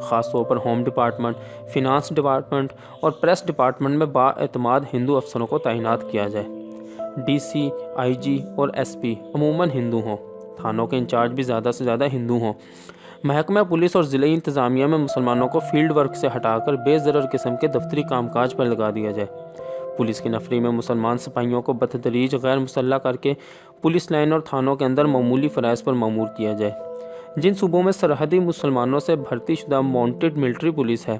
خاص طور پر home department, finance department اور پریس ڈپارٹمنٹ میں بااعتماد ہندو افسروں کو تعینات کیا جائے۔ ڈی سی، آئی جی اور ایس پی عموماً ہندو ہوں، تھانوں کے انچارج بھی زیادہ سے زیادہ ہندو ہوں۔ محکمہ پولیس اور ضلعی انتظامیہ میں مسلمانوں کو فیلڈ ورک سے ہٹا کر بے ضرر قسم کے دفتری کام کاج پر لگا دیا جائے۔ پولیس کی نفری میں مسلمان سپاہیوں کو بتدریج غیر مسلح کر کے پولیس لائن اور تھانوں کے اندر معمولی فرائض پر مامور کیا جائے۔ جن صوبوں میں سرحدی مسلمانوں سے بھرتی شدہ ماؤنٹڈ ملٹری پولیس ہے،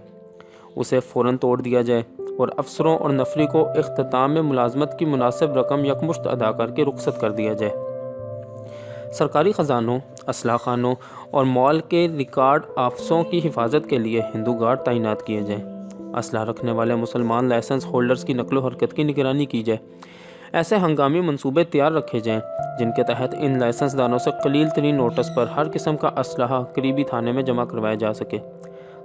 اسے فوراً توڑ دیا جائے اور افسروں اور نفری کو اختتام میں ملازمت کی مناسب رقم یکمشت ادا کر کے رخصت کر دیا جائے۔ سرکاری خزانوں، اسلحہ خانوں اور مال کے ریکارڈ آفسوں کی حفاظت کے لیے ہندو گارڈ تعینات کیے جائیں۔ اسلحہ رکھنے والے مسلمان لائسنس ہولڈرز کی نقل و حرکت کی نگرانی کی جائے۔ ایسے ہنگامی منصوبے تیار رکھے جائیں جن کے تحت ان لائسنس داروں سے قلیل ترین نوٹس پر ہر قسم کا اسلحہ قریبی تھانے میں جمع کروایا جا سکے۔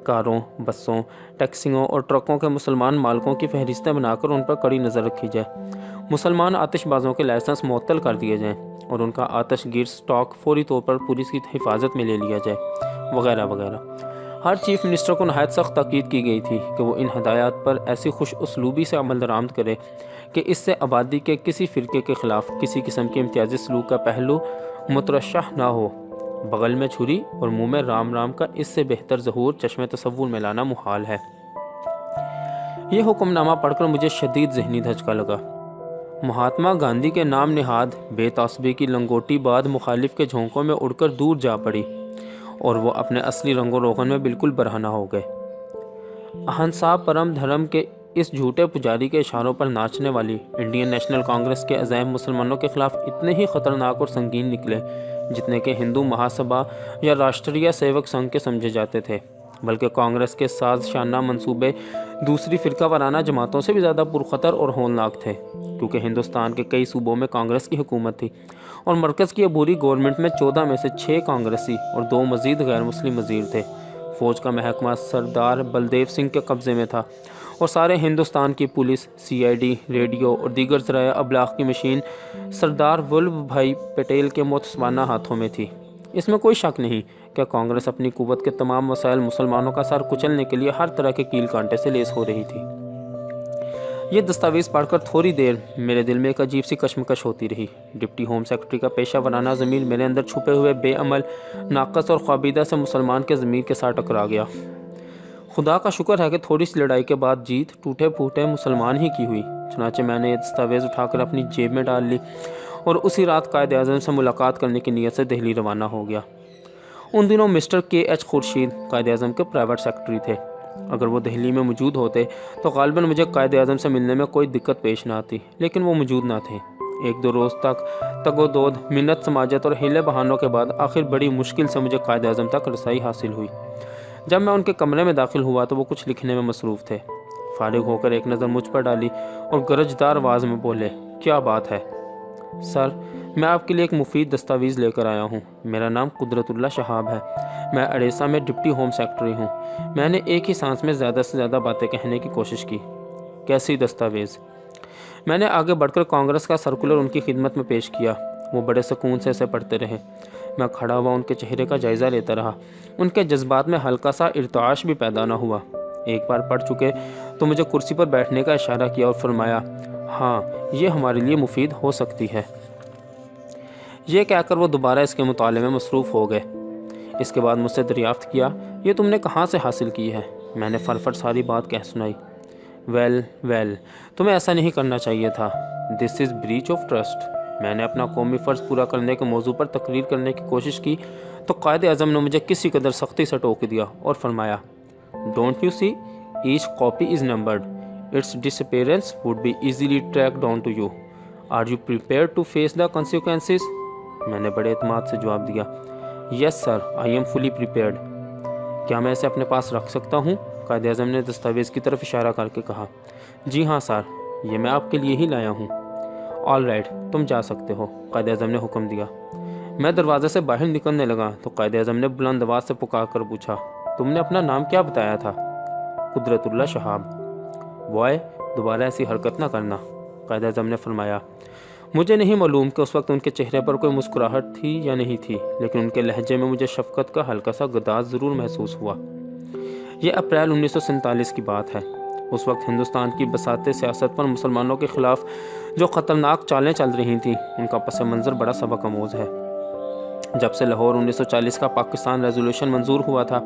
کاروں، بسوں، ٹیکسیوں اور ٹرکوں کے مسلمان مالکوں کی فہرستیں بنا کر ان پر کڑی نظر رکھی جائے۔ مسلمان آتش بازوں کے لائسنس معطل کر دیے جائیں اور ان کا آتش گیر سٹاک فوری طور پر پولیس کی حفاظت میں لے لیا جائے، وغیرہ وغیرہ۔ ہر چیف منسٹر کو نہایت سخت تاکید کی گئی تھی کہ وہ ان ہدایات پر ایسی خوش اسلوبی سے عمل درآمد کرے کہ اس سے آبادی کے کسی فرقے کے خلاف کسی قسم کے امتیازی سلوک کا پہلو مترشح نہ ہو۔ بغل میں چھری اور منہ میں رام رام کا اس سے بہتر ظہور چشم تصور میں لانا محال ہے۔ یہ حکم نامہ پڑھ کر مجھے شدید ذہنی دھچکا لگا۔ مہاتما گاندھی کے نام نہاد بے تعصبی کی لنگوٹی بعد مخالف کے جھونکوں میں اڑ کر دور جا پڑی اور وہ اپنے اصلی رنگ و روغن میں بالکل برہنہ ہو گئے۔ اہنسا پرم دھرم کے اس جھوٹے پجاری کے اشاروں پر ناچنے والی انڈین نیشنل کانگریس کے عزائم مسلمانوں کے خلاف اتنے ہی خطرناک اور سنگین نکلے جتنے کہ ہندو مہاسبھا یا راشٹریہ سیوک سنگھ کے سمجھے جاتے تھے، بلکہ کانگریس کے ساز شانہ منصوبے دوسری فرقہ وارانہ جماعتوں سے بھی زیادہ پرخطر اور ہولناک تھے، کیونکہ ہندوستان کے کئی صوبوں میں کانگریس کی حکومت تھی اور مرکز کی عبوری گورنمنٹ میں 14 میں سے 6 کانگریسی اور 2 مزید غیر مسلم وزیر تھے۔ فوج کا محکمہ سردار بلدیو سنگھ کے قبضے میں تھا اور سارے ہندوستان کی police, C I D, radio اور دیگر ذرائع ابلاغ کی مشین سردار ولبھ بھائی پٹیل کے متسبانہ ہاتھوں میں تھی۔ اس میں کوئی شک نہیں کہ کانگریس اپنی قوت کے تمام وسائل مسلمانوں کا سر کچلنے کے لیے ہر طرح کے کیل کانٹے سے لیس ہو رہی تھی۔ یہ دستاویز پڑھ کر تھوڑی دیر میرے دل میں ایک عجیب سی کشمکش ہوتی رہی۔ ڈپٹی ہوم سیکرٹری کا پیشہ ورانہ ضمیر میرے اندر چھپے ہوئے بے عمل، ناقص اور خوابیدہ سے مسلمان کے ضمیر کے ساتھ ٹکرا گیا۔ خدا کا شکر ہے کہ تھوڑی سی لڑائی کے بعد جیت ٹوٹے پھوٹے مسلمان ہی کی ہوئی۔ چنانچہ میں نے یہ دستاویز اٹھا کر اپنی جیب میں ڈال لی اور اسی رات قائد اعظم سے ملاقات کرنے کی نیت سے دہلی روانہ ہو گیا۔ ان دنوں مسٹر کے ایچ خورشید قائد اعظم کے پرائیویٹ سیکرٹری تھے۔ اگر وہ دہلی میں موجود ہوتے تو غالباً مجھے قائد اعظم سے ملنے میں کوئی دقت پیش نہ آتی، لیکن وہ موجود نہ تھے۔ 1-2 روز تک تگ و دود، منت سماجت اور ہیلے بہانوں کے بعد آخر بڑی مشکل سے مجھے قائد اعظم تک رسائی حاصل ہوئی۔ جب میں ان کے کمرے میں داخل ہوا تو وہ کچھ لکھنے میں مصروف تھے۔ فارغ ہو کر ایک نظر مجھ پر ڈالی اور گرجدار آواز میں بولے، کیا بات ہے؟ سر، میں آپ کے لیے ایک مفید دستاویز لے کر آیا ہوں۔ میرا نام قدرت اللہ شہاب ہے، میں اڑیسہ میں ڈپٹی ہوم سیکرٹری ہوں۔ میں نے ایک ہی سانس میں زیادہ سے زیادہ باتیں کہنے کی کوشش کی۔ کیسی دستاویز؟ میں نے آگے بڑھ کر کانگریس کا سرکولر ان کی خدمت میں پیش کیا۔ وہ بڑے سکون سے اسے پڑھتے رہے۔ میں کھڑا ہوا ان کے چہرے کا جائزہ لیتا رہا۔ ان کے جذبات میں ہلکا سا ارتعاش بھی پیدا نہ ہوا۔ ایک بار پڑھ چکے تو مجھے کرسی پر بیٹھنے کا اشارہ کیا اور فرمایا، ہاں، یہ ہمارے لیے مفید ہو سکتی ہے۔ یہ کہہ کر وہ دوبارہ اس کے مطالعے میں مصروف ہو گئے۔ اس کے بعد مجھ سے دریافت کیا، یہ تم نے کہاں سے حاصل کی ہے؟ میں نے فٹ ساری بات کہہ سنائی۔ ویل، تمہیں ایسا نہیں کرنا چاہیے تھا۔ دس از بریچ آف ٹرسٹ۔ میں نے اپنا قومی فرض پورا کرنے کے موضوع پر تقریر کرنے کی کوشش کی تو قائد اعظم نے مجھے کسی قدر سختی سے ٹوک دیا اور فرمایا، don't you see each copy is numbered, its disappearance would be easily track down to you, are you prepared to face the consequences? میں نے بڑے اعتماد سے جواب دیا، یس سر، آئی ایم فلی پریپیئرڈ۔ کیا میں اسے اپنے پاس رکھ سکتا ہوں؟ قائد اعظم نے دستاویز کی طرف اشارہ کر کے کہا، جی ہاں سر، یہ میں آپ کے لیے ہی لایا ہوں۔ آل رائٹ، تم جا سکتے ہو، قائد اعظم نے حکم دیا۔ میں دروازے سے باہر نکلنے لگا تو قائد اعظم نے بلند آواز سے پکار کر پوچھا، تم نے اپنا نام کیا بتایا تھا؟ قدرت اللہ شہاب۔ بوائے، دوبارہ ایسی حرکت نہ کرنا، قائد اعظم نے فرمایا۔ مجھے نہیں معلوم کہ اس وقت ان کے چہرے پر کوئی مسکراہٹ تھی یا نہیں تھی، لیکن ان کے لہجے میں مجھے شفقت کا ہلکا سا گداز ضرور محسوس ہوا۔ یہ اپریل 1947 کی بات ہے۔ اس وقت ہندوستان کی بساط سیاست پر مسلمانوں کے خلاف جو خطرناک چالیں چل رہی تھیں ان کا پس منظر بڑا سبق آموز ہے۔ جب سے لاہور 1940 کا پاکستان ریزولوشن منظور ہوا تھا،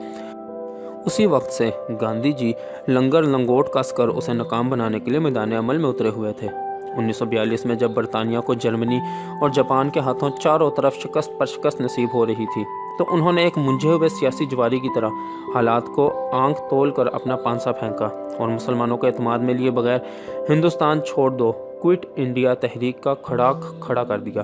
اسی وقت سے گاندھی جی لنگر لنگوٹ کس کر اسے ناکام بنانے کے لیے میدان عمل میں اترے ہوئے تھے۔ 1942 میں جب برطانیہ کو جرمنی اور جاپان کے ہاتھوں چاروں طرف شکست پر شکست نصیب ہو رہی تھی، تو انہوں نے ایک منجھے ہوئے سیاسی جواری کی طرح حالات کو آنکھ تول کر اپنا پانسا پھینکا اور مسلمانوں کے اعتماد میں لیے بغیر ہندوستان چھوڑ دو کوئٹ انڈیا تحریک کا کھڑا کر دیا۔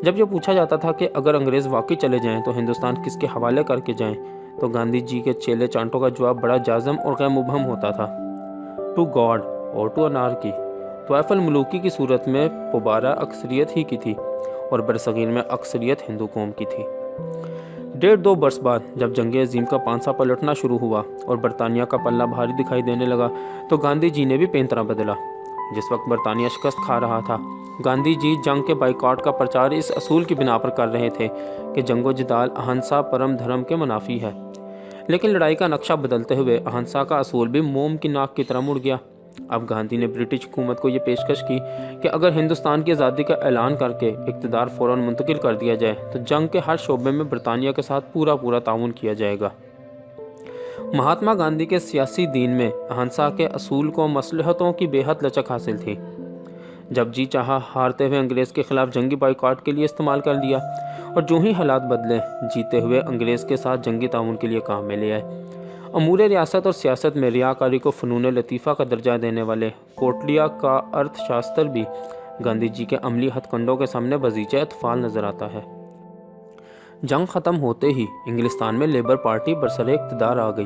جب یہ پوچھا جاتا تھا کہ اگر انگریز واقعی چلے جائیں تو ہندوستان کس کے حوالے کر کے جائیں، تو گاندھی جی کے چیلے چانٹوں کا جواب بڑا جازم اور غیر مبہم ہوتا تھا: ٹو گاڈ اور ٹو انارکی۔ طوائف الملوکی کی صورت میں پبارہ اکثریت ہی کی تھی اور برصغیر میں اکثریت ہندو قوم کی تھی۔ 1.5-2 برس بعد جب جنگ عظیم کا پانسا پلٹنا شروع ہوا اور برطانیہ کا پلہ بھاری دکھائی دینے لگا، تو گاندھی جی نے بھی پینترا بدلا۔ جس وقت برطانیہ شکست کھا رہا تھا، گاندھی جی جنگ کے بائیکاٹ کا پرچار اس اصول کی بنا پر کر رہے تھے کہ جنگ و جدال اہنسا پرم دھرم کے منافی ہے۔ لیکن لڑائی کا نقشہ بدلتے ہوئے اہنسا کا اصول بھی موم کی ناک کی طرح مڑ گیا۔ اب گاندھی نے برٹش حکومت کو یہ پیشکش کی کہ اگر ہندوستان کی آزادی کا اعلان کر کے اقتدار فوراً منتقل کر دیا جائے تو جنگ کے ہر شعبے میں برطانیہ کے ساتھ پورا تعاون کیا جائے گا۔ مہاتما گاندھی کے سیاسی دین میں اہنسا کے اصول کو مصلحتوں کی بے حد لچک حاصل تھی۔ جب جی چاہا ہارتے ہوئے انگریز کے خلاف جنگی بائیکاٹ کے لیے استعمال کر لیا، اور جو ہی حالات بدلے جیتے ہوئے انگریز کے ساتھ جنگی تعاون کے لیے کام میں لے آئے۔ امور ریاست اور سیاست میں ریاکاری کو فنون لطیفہ کا درجہ دینے والے کوٹلیا کا ارتھ شاستر بھی گاندھی جی کے عملی ہتھ کنڈوں کے سامنے بزیچہ اطفال نظر آتا ہے۔ جنگ ختم ہوتے ہی انگلستان میں لیبر پارٹی برسر اقتدار آ گئی۔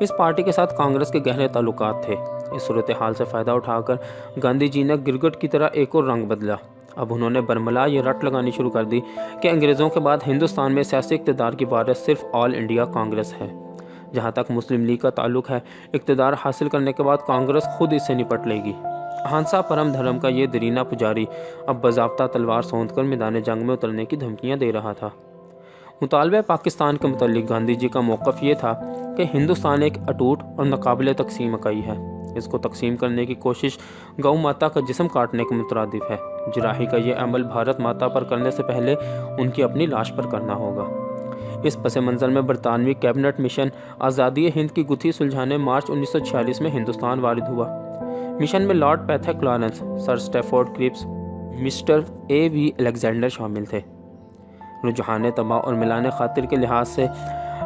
اس پارٹی کے ساتھ کانگریس کے گہرے تعلقات تھے۔ اس صورتحال سے فائدہ اٹھا کر گاندھی جی نے گرگٹ کی طرح ایک اور رنگ بدلا۔ اب انہوں نے برملا یہ رٹ لگانی شروع کر دی کہ انگریزوں کے بعد ہندوستان میں سیاسی اقتدار کی وارث صرف آل انڈیا کانگریس ہے۔ جہاں تک مسلم لیگ کا تعلق ہے، اقتدار حاصل کرنے کے بعد کانگریس خود اس سے نپٹ لے گی۔ اہنسا پرم دھرم کا یہ درینہ پجاری اب باضابطہ تلوار سونت کر میدان جنگ میں اترنے کی دھمکیاں دے رہا تھا۔ مطالبہ پاکستان کے متعلق گاندھی جی کا موقف یہ تھا کہ ہندوستان ایک اٹوٹ اور ناقابل تقسیم اکائی ہے۔ اس کو تقسیم کرنے کی کوشش گو ماتا کا جسم کاٹنے کے مترادف ہے۔ جراحی کا یہ عمل بھارت ماتا پر کرنے سے پہلے ان کی اپنی لاش پر کرنا ہوگا۔ اس پس منظر میں برطانوی کیبنٹ مشن آزادی ہند کی گتھی سلجھانے مارچ 1946 میں ہندوستان وارد ہوا۔ مشن میں lord پیتھک Lawrence, sir اسٹیفورڈ کرپس، mister A we Alexander شامل تھے۔ رجحان طبع اور ملان خاطر کے لحاظ سے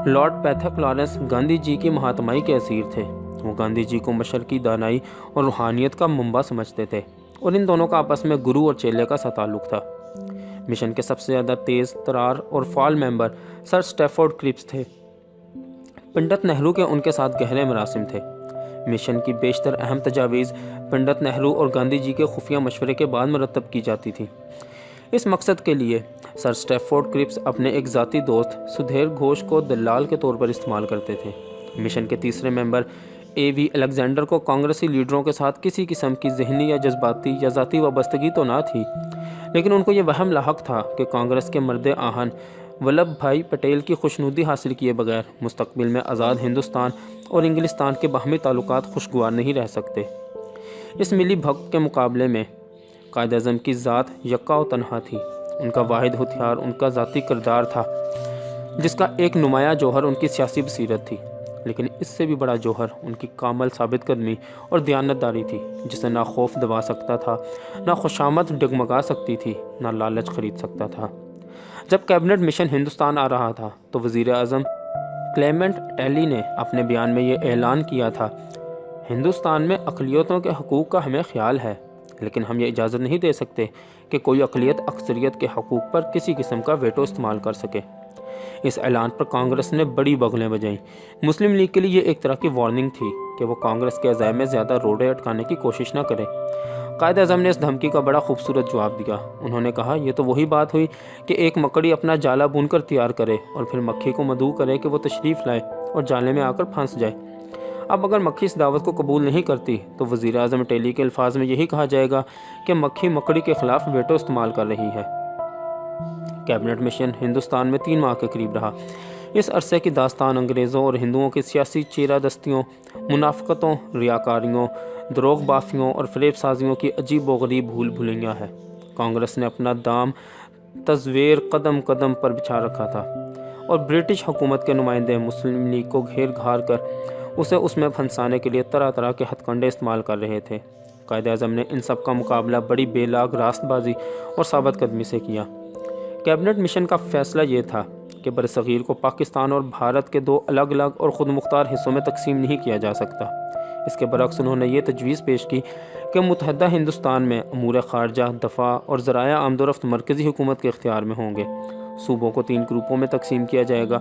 لارڈ پیتھک لارنس گاندھی جی کی مہاتمائی کے اسیر تھے۔ وہ گاندھی جی کو مشرقی دانائی اور روحانیت کا منبع سمجھتے تھے، اور ان دونوں کا آپس میں گرو اور چیلے کا سا تعلق تھا۔ مشن کے سب سے زیادہ تیز ترار اور فعال ممبر سر اسٹیفورڈ کرپس تھے۔ پنڈت نہرو کے ان کے ساتھ گہرے مراسم تھے۔ مشن کی بیشتر اہم تجاویز پنڈت نہرو اور گاندھی جی کے خفیہ مشورے کے بعد مرتب کی جاتی تھی۔ اس مقصد کے لیے سر اسٹیفورڈ کرپس اپنے ایک ذاتی دوست سدھیر گھوش کو دلال کے طور پر استعمال کرتے تھے۔ مشن کے تیسرے ممبر اے وی الیگزینڈر کو کانگریسی لیڈروں کے ساتھ کسی قسم کی ذہنی یا جذباتی یا ذاتی وابستگی تو نہ تھی، لیکن ان کو یہ وہم لاحق تھا کہ کانگریس کے مرد آہن ولبھ بھائی پٹیل کی خوشنودی حاصل کیے بغیر مستقبل میں آزاد ہندوستان اور انگلستان کے باہمی تعلقات خوشگوار نہیں رہ سکتے۔ اس ملی بھگت کے مقابلے میں قائد اعظم کی ذات یکا و تنہا تھی۔ ان کا واحد ہتھیار ان کا ذاتی کردار تھا، جس کا ایک نمایاں جوہر ان کی سیاسی بصیرت تھی، لیکن اس سے بھی بڑا جوہر ان کی کامل ثابت قدمی اور دیانتداری تھی، جسے نہ خوف دبا سکتا تھا، نہ خوشامد ڈگمگا سکتی تھی، نہ لالچ خرید سکتا تھا۔ جب کیبنٹ مشن ہندوستان آ رہا تھا تو وزیر اعظم کلیمنٹ اٹیلی نے اپنے بیان میں یہ اعلان کیا تھا: ہندوستان میں اقلیتوں کے حقوق کا ہمیں خیال ہے، لیکن ہم یہ اجازت نہیں دے سکتے کہ کوئی اقلیت اکثریت کے حقوق پر کسی قسم کا ویٹو استعمال کر سکے۔ اس اعلان پر کانگریس نے بڑی بغلیں بجائیں۔ مسلم لیگ کے لیے یہ ایک طرح کی وارننگ تھی کہ وہ کانگریس کے عزائم میں زیادہ روڑے اٹکانے کی کوشش نہ کرے۔ قائد اعظم نے اس دھمکی کا بڑا خوبصورت جواب دیا۔ انہوں نے کہا، یہ تو وہی بات ہوئی کہ ایک مکڑی اپنا جالا بن کر تیار کرے اور پھر مکھی کو مدعو کرے کہ وہ تشریف لائے اور جالے میں آ کر پھنس جائے۔ اب اگر مکھی اس دعوت کو قبول نہیں کرتی تو وزیر اعظم اٹیلی کے الفاظ میں یہی کہا جائے گا کہ مکھی مکڑی کے خلاف ویٹو استعمال کر رہی ہے۔ کیبنٹ مشن ہندوستان میں 3 ماہ کے قریب رہا۔ اس عرصے کی داستان انگریزوں اور ہندوؤں کی سیاسی چیرہ دستیوں، منافقتوں، ریاکاریوں، دروغ بافیوں اور فریب سازیوں کی عجیب و غریب بھول بھلیاں ہے۔ کانگریس نے اپنا دام تزویر قدم قدم پر بچھا رکھا تھا اور برٹش حکومت کے نمائندے مسلم لیگ کو گھیر گھار کر اسے اس میں پھنسانے کے لیے طرح طرح کے ہتھ کنڈے استعمال کر رہے تھے۔ قائد اعظم نے ان سب کا مقابلہ بڑی بے لاگ راست بازی اور ثابت قدمی سے کیا۔ کیبنٹ مشن کا فیصلہ یہ تھا کہ برصغیر کو پاکستان اور بھارت کے دو الگ الگ اور خود مختار حصوں میں تقسیم نہیں کیا جا سکتا۔ اس کے برعکس انہوں نے یہ تجویز پیش کی کہ متحدہ ہندوستان میں امور خارجہ، دفاع اور ذرائع آمد و رفت مرکزی حکومت کے اختیار میں ہوں گے۔ صوبوں کو 3 گروپوں میں تقسیم کیا جائے گا۔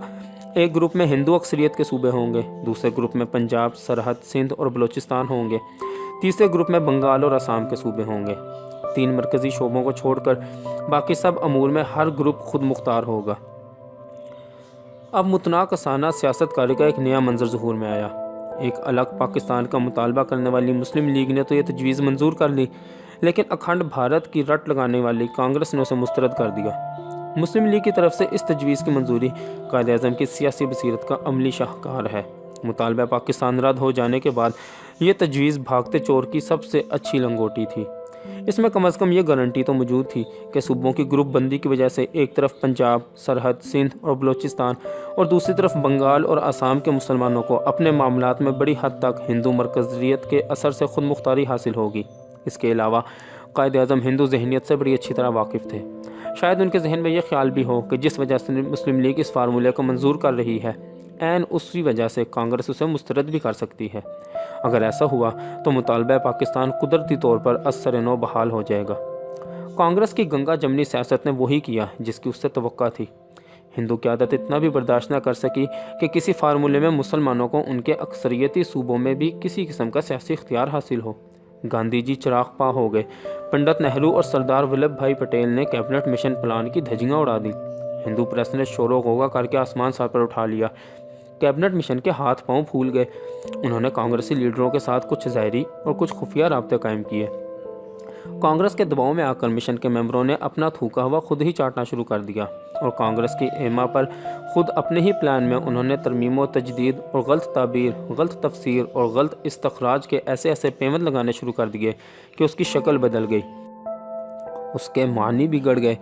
ایک گروپ میں ہندو اکثریت کے صوبے ہوں گے، دوسرے گروپ میں پنجاب، سرحد، سندھ اور بلوچستان ہوں گے، تیسرے گروپ میں بنگال اور آسام کے صوبے ہوں گے۔ 3 مرکزی شعبوں کو چھوڑ کر باقی سب امور میں ہر گروپ خود مختار ہوگا۔ اب متناقضانہ سیاست کاری کا ایک نیا منظر ظہور میں آیا۔ ایک الگ پاکستان کا مطالبہ کرنے والی مسلم لیگ نے تو یہ تجویز منظور کر لی، لیکن اکھنڈ بھارت کی رٹ لگانے والی کانگریس نے اسے مسترد کر دیا۔ مسلم لیگ کی طرف سے اس تجویز کی منظوری قائد اعظم کی سیاسی بصیرت کا عملی شاہکار ہے۔ مطالبہ پاکستان رد ہو جانے کے بعد یہ تجویز بھاگتے چور کی سب سے اچھی لنگوٹی تھی۔ اس میں کم از کم یہ گارنٹی تو موجود تھی کہ صوبوں کی گروپ بندی کی وجہ سے ایک طرف پنجاب، سرحد، سندھ اور بلوچستان اور دوسری طرف بنگال اور آسام کے مسلمانوں کو اپنے معاملات میں بڑی حد تک ہندو مرکزیت کے اثر سے خود مختاری حاصل ہوگی۔ اس کے علاوہ قائد اعظم ہندو ذہنیت سے بڑی اچھی طرح واقف تھے۔ شاید ان کے ذہن میں یہ خیال بھی ہو کہ جس وجہ سے مسلم لیگ اس فارمولے کو منظور کر رہی ہے، عین اسی وجہ سے کانگریس اسے مسترد بھی کر سکتی ہے۔ اگر ایسا ہوا تو مطالبہ پاکستان قدرتی طور پر از سر نو بحال ہو جائے گا۔ کانگریس کی گنگا جمنی سیاست نے وہی کیا جس کی اس سے توقع تھی۔ ہندو قیادت اتنا بھی برداشت نہ کر سکی کہ کسی فارمولے میں مسلمانوں کو ان کے اکثریتی صوبوں میں بھی کسی قسم کا سیاسی اختیار حاصل ہو۔ گاندھی جی چراغ پا ہو گئے۔ پنڈت نہرو اور سردار ولبھ بھائی پٹیل نے کیبنٹ مشن پلان کی دھجیاں اڑا دی۔ ہندو پریس نے شور و غوغا کر کے آسمان سر پر اٹھا لیا۔ کیبنٹ مشن کے ہاتھ پاؤں پھول گئے۔ انہوں نے کانگریسی لیڈروں کے ساتھ کچھ ظاہری اور کچھ خفیہ رابطے قائم کیے۔ کانگریس کے دباؤ میں آ کر مشن کے ممبروں نے اپنا تھوکا ہوا خود ہی چاٹنا شروع کر دیا اور کانگریس کی ایما پر خود اپنے ہی پلان میں انہوں نے ترمیم و تجدید اور غلط تعبیر، غلط تفسیر اور غلط استخراج کے ایسے پیوند لگانے شروع کر دیے کہ اس کی شکل بدل گئی، اس کے معنی بگڑ گئے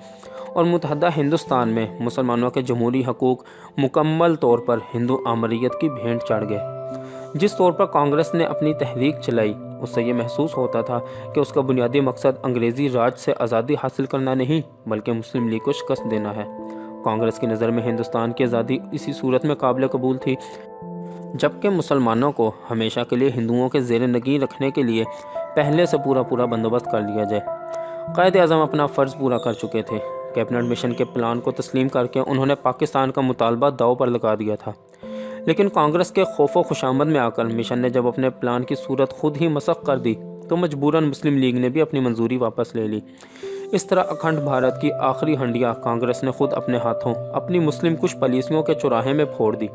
اور متحدہ ہندوستان میں مسلمانوں کے جمہوری حقوق مکمل طور پر ہندو آمریت کی بھینٹ چڑھ گئے۔ جس طور پر کانگریس نے اپنی تحریک چلائی، اس سے یہ محسوس ہوتا تھا کہ اس کا بنیادی مقصد انگریزی راج سے آزادی حاصل کرنا نہیں بلکہ مسلم لیگ کو شکست دینا ہے۔ کانگریس کی نظر میں ہندوستان کی آزادی اسی صورت میں قابل قبول تھی جبکہ مسلمانوں کو ہمیشہ کے لیے ہندوؤں کے زیر نگین رکھنے کے لیے پہلے سے پورا بندوبست کر لیا جائے۔ قائد اعظم اپنا فرض پورا کر چکے تھے۔ کیبنٹ مشن کے پلان کو تسلیم کر کے انہوں نے پاکستان کا مطالبہ داؤ پر لگا دیا تھا، لیکن کانگریس کے خوف و خوشامد میں آ کر مشن نے جب اپنے پلان کی صورت خود ہی مسخ کر دی تو مجبوراً مسلم لیگ نے بھی اپنی منظوری واپس لے لی۔ اس طرح اکھنڈ بھارت کی آخری ہنڈیا کانگریس نے خود اپنے ہاتھوں اپنی مسلم کش پالیسیوں کے چوراہے میں پھوڑ دی۔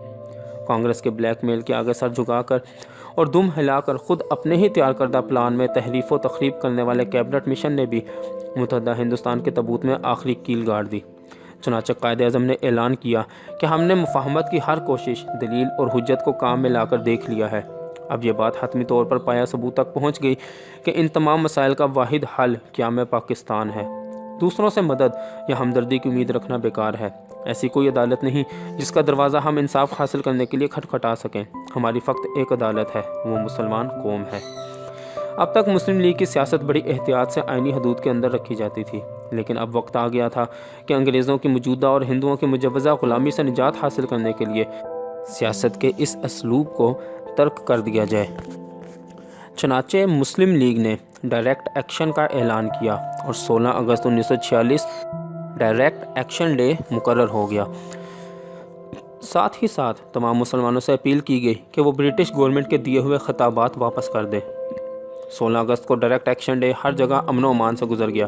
کانگریس کے بلیک میل کے آگے سر جھکا کر اور دم ہلا کر خود اپنے ہی تیار کردہ پلان میں تحریف و تخریب کرنے والے کیبنٹ مشن نے بھی متحدہ ہندوستان کے تابوت میں آخری کیل گاڑ دی۔ چنانچہ قائد اعظم نے اعلان کیا کہ ہم نے مفاہمت کی ہر کوشش، دلیل اور حجت کو کام میں لا کر دیکھ لیا ہے۔ اب یہ بات حتمی طور پر پایا ثبوت تک پہنچ گئی کہ ان تمام مسائل کا واحد حل قیام پاکستان ہے۔ دوسروں سے مدد یا ہمدردی کی امید رکھنا بیکار ہے۔ ایسی کوئی عدالت نہیں جس کا دروازہ ہم انصاف حاصل کرنے کے لیے کھٹکھٹا سکیں۔ ہماری فقط ایک عدالت ہے، وہ مسلمان قوم ہے۔ اب تک مسلم لیگ کی سیاست بڑی احتیاط سے آئینی حدود کے اندر رکھی جاتی تھی، لیکن اب وقت آ گیا تھا کہ انگریزوں کی موجودہ اور ہندوؤں کی مجوزہ غلامی سے نجات حاصل کرنے کے لیے سیاست کے اس اسلوب کو ترک کر دیا جائے۔ چنانچہ مسلم لیگ نے ڈائریکٹ ایکشن کا اعلان کیا اور 16 اگست 1946 ڈائریکٹ ایکشن ڈے مقرر ہو گیا۔ ساتھ ہی ساتھ تمام مسلمانوں سے اپیل کی گئی کہ وہ برٹش گورنمنٹ کے دیے ہوئے خطابات واپس کر دیں۔ 16 اگست کو ڈائریکٹ ایکشن ڈے ہر جگہ امن و امان سے گزر گیا،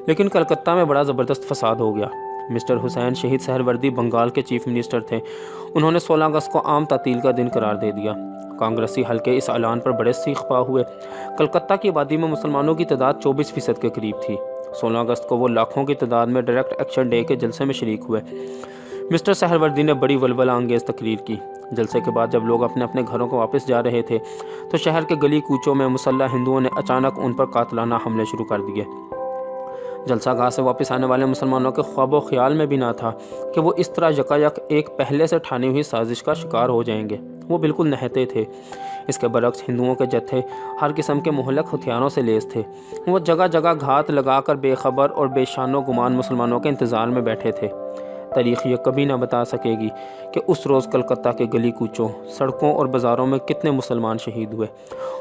لیکن کلکتہ میں بڑا زبردست فساد ہو گیا۔ مسٹر حسین شہید سہروردی بنگال کے چیف منسٹر تھے۔ انہوں نے 16 اگست کو عام تعطیل کا دن قرار دے دیا۔ کانگریسی حلقے اس اعلان پر بڑے سیخ پا ہوئے۔ کلکتہ کی آبادی میں مسلمانوں کی تعداد 24% کے قریب تھی۔ 16 اگست کو وہ لاکھوں کی تعداد میں ڈائریکٹ ایکشن ڈے کے جلسے میں شریک ہوئے۔ مسٹر سہروردی نے بڑی ولولہ انگیز تقریر کی۔ جلسے کے بعد جب لوگ اپنے اپنے گھروں کو واپس جا رہے تھے تو شہر کے گلی کوچوں میں مسلح ہندوؤں نے اچانک ان پر قاتلانہ حملے شروع کر دیے۔ جلسہ گاہ سے واپس آنے والے مسلمانوں کے خواب و خیال میں بھی نہ تھا کہ وہ اس طرح یکایک ایک پہلے سے ٹھانی ہوئی سازش کا شکار ہو جائیں گے۔ وہ بالکل نہتے تھے۔ اس کے برعکس ہندوؤں کے جتھے ہر قسم کے مہلک ہتھیاروں سے لیس تھے۔ وہ جگہ جگہ گھات لگا کر بے خبر اور بے شان و گمان مسلمانوں کے انتظار میں بیٹھے تھے۔ تاریخ یہ کبھی نہ بتا سکے گی کہ اس روز کلکتہ کے گلی کوچوں، سڑکوں اور بازاروں میں کتنے مسلمان شہید ہوئے۔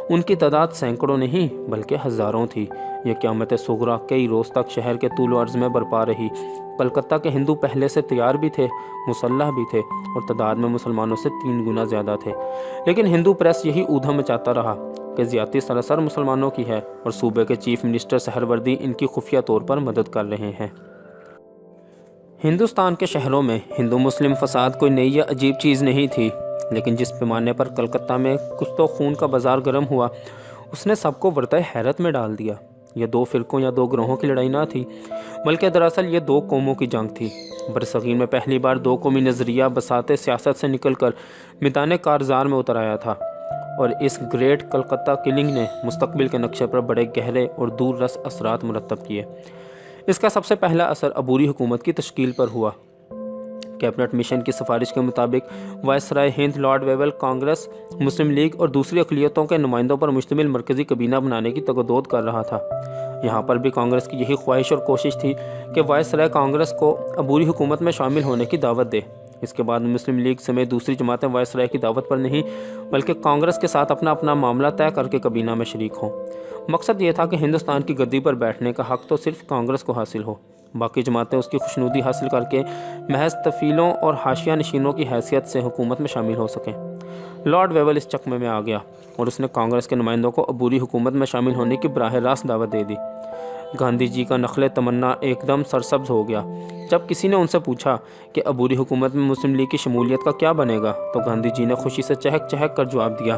ان کی تعداد سینکڑوں نہیں بلکہ ہزاروں تھی۔ یہ قیامت صغریٰ کئی روز تک شہر کے طول و عرض میں برپا رہی۔ کلکتہ کے ہندو پہلے سے تیار بھی تھے، مسلح بھی تھے اور تعداد میں مسلمانوں سے 3 گنا زیادہ تھے، لیکن ہندو پریس یہی اودھم مچاتا رہا کہ زیادتی سراسر مسلمانوں کی ہے اور صوبے کے چیف منسٹر سہروردی ان کی خفیہ طور پر مدد کر رہے ہیں۔ ہندوستان کے شہروں میں ہندو مسلم فساد کوئی نئی یا عجیب چیز نہیں تھی، لیکن جس پیمانے پر کلکتہ میں کچھ تو خون کا بازار گرم ہوا، اس نے سب کو ورطۂ حیرت میں ڈال دیا۔ یہ 2 فرقوں یا 2 گروہوں کی لڑائی نہ تھی، بلکہ دراصل یہ 2 قوموں کی جنگ تھی۔ برصغیر میں پہلی بار 2 قومی نظریہ بساط سیاست سے نکل کر میدان کارزار میں اتر آیا تھا، اور اس گریٹ کلکتہ کلنگ نے مستقبل کے نقشے پر بڑے گہرے اور دور رس اثرات مرتب کیے۔ اس کا سب سے پہلا اثر عبوری حکومت کی تشکیل پر ہوا۔ کیبنٹ مشن کی سفارش کے مطابق وائسرائے ہند لارڈ ویول کانگریس، مسلم لیگ اور دوسری اقلیتوں کے نمائندوں پر مشتمل مرکزی کابینہ بنانے کی تگدود کر رہا تھا۔ یہاں پر بھی کانگریس کی یہی خواہش اور کوشش تھی کہ وائسرائے کانگریس کو عبوری حکومت میں شامل ہونے کی دعوت دے۔ اس کے بعد مسلم لیگ سمیت دوسری جماعتیں وائسرائے کی دعوت پر نہیں بلکہ کانگریس کے ساتھ اپنا اپنا معاملہ طے کر کے کابینہ میں شریک ہوں۔ مقصد یہ تھا کہ ہندوستان کی گدی پر بیٹھنے کا حق تو صرف کانگریس کو حاصل ہو، باقی جماعتیں اس کی خوشنودی حاصل کر کے محض تفیلوں اور حاشیہ نشینوں کی حیثیت سے حکومت میں شامل ہو سکیں۔ لارڈ ویول اس چکمے میں آ گیا اور اس نے کانگریس کے نمائندوں کو عبوری حکومت میں شامل ہونے کی براہ راست دعوت دے دی۔ گاندھی جی کا نخل تمنا ایک دم سرسبز ہو گیا۔ جب کسی نے ان سے پوچھا کہ عبوری حکومت میں مسلم لیگ کی شمولیت کا کیا بنے گا تو گاندھی جی نے خوشی سے چہک چہک کر جواب دیا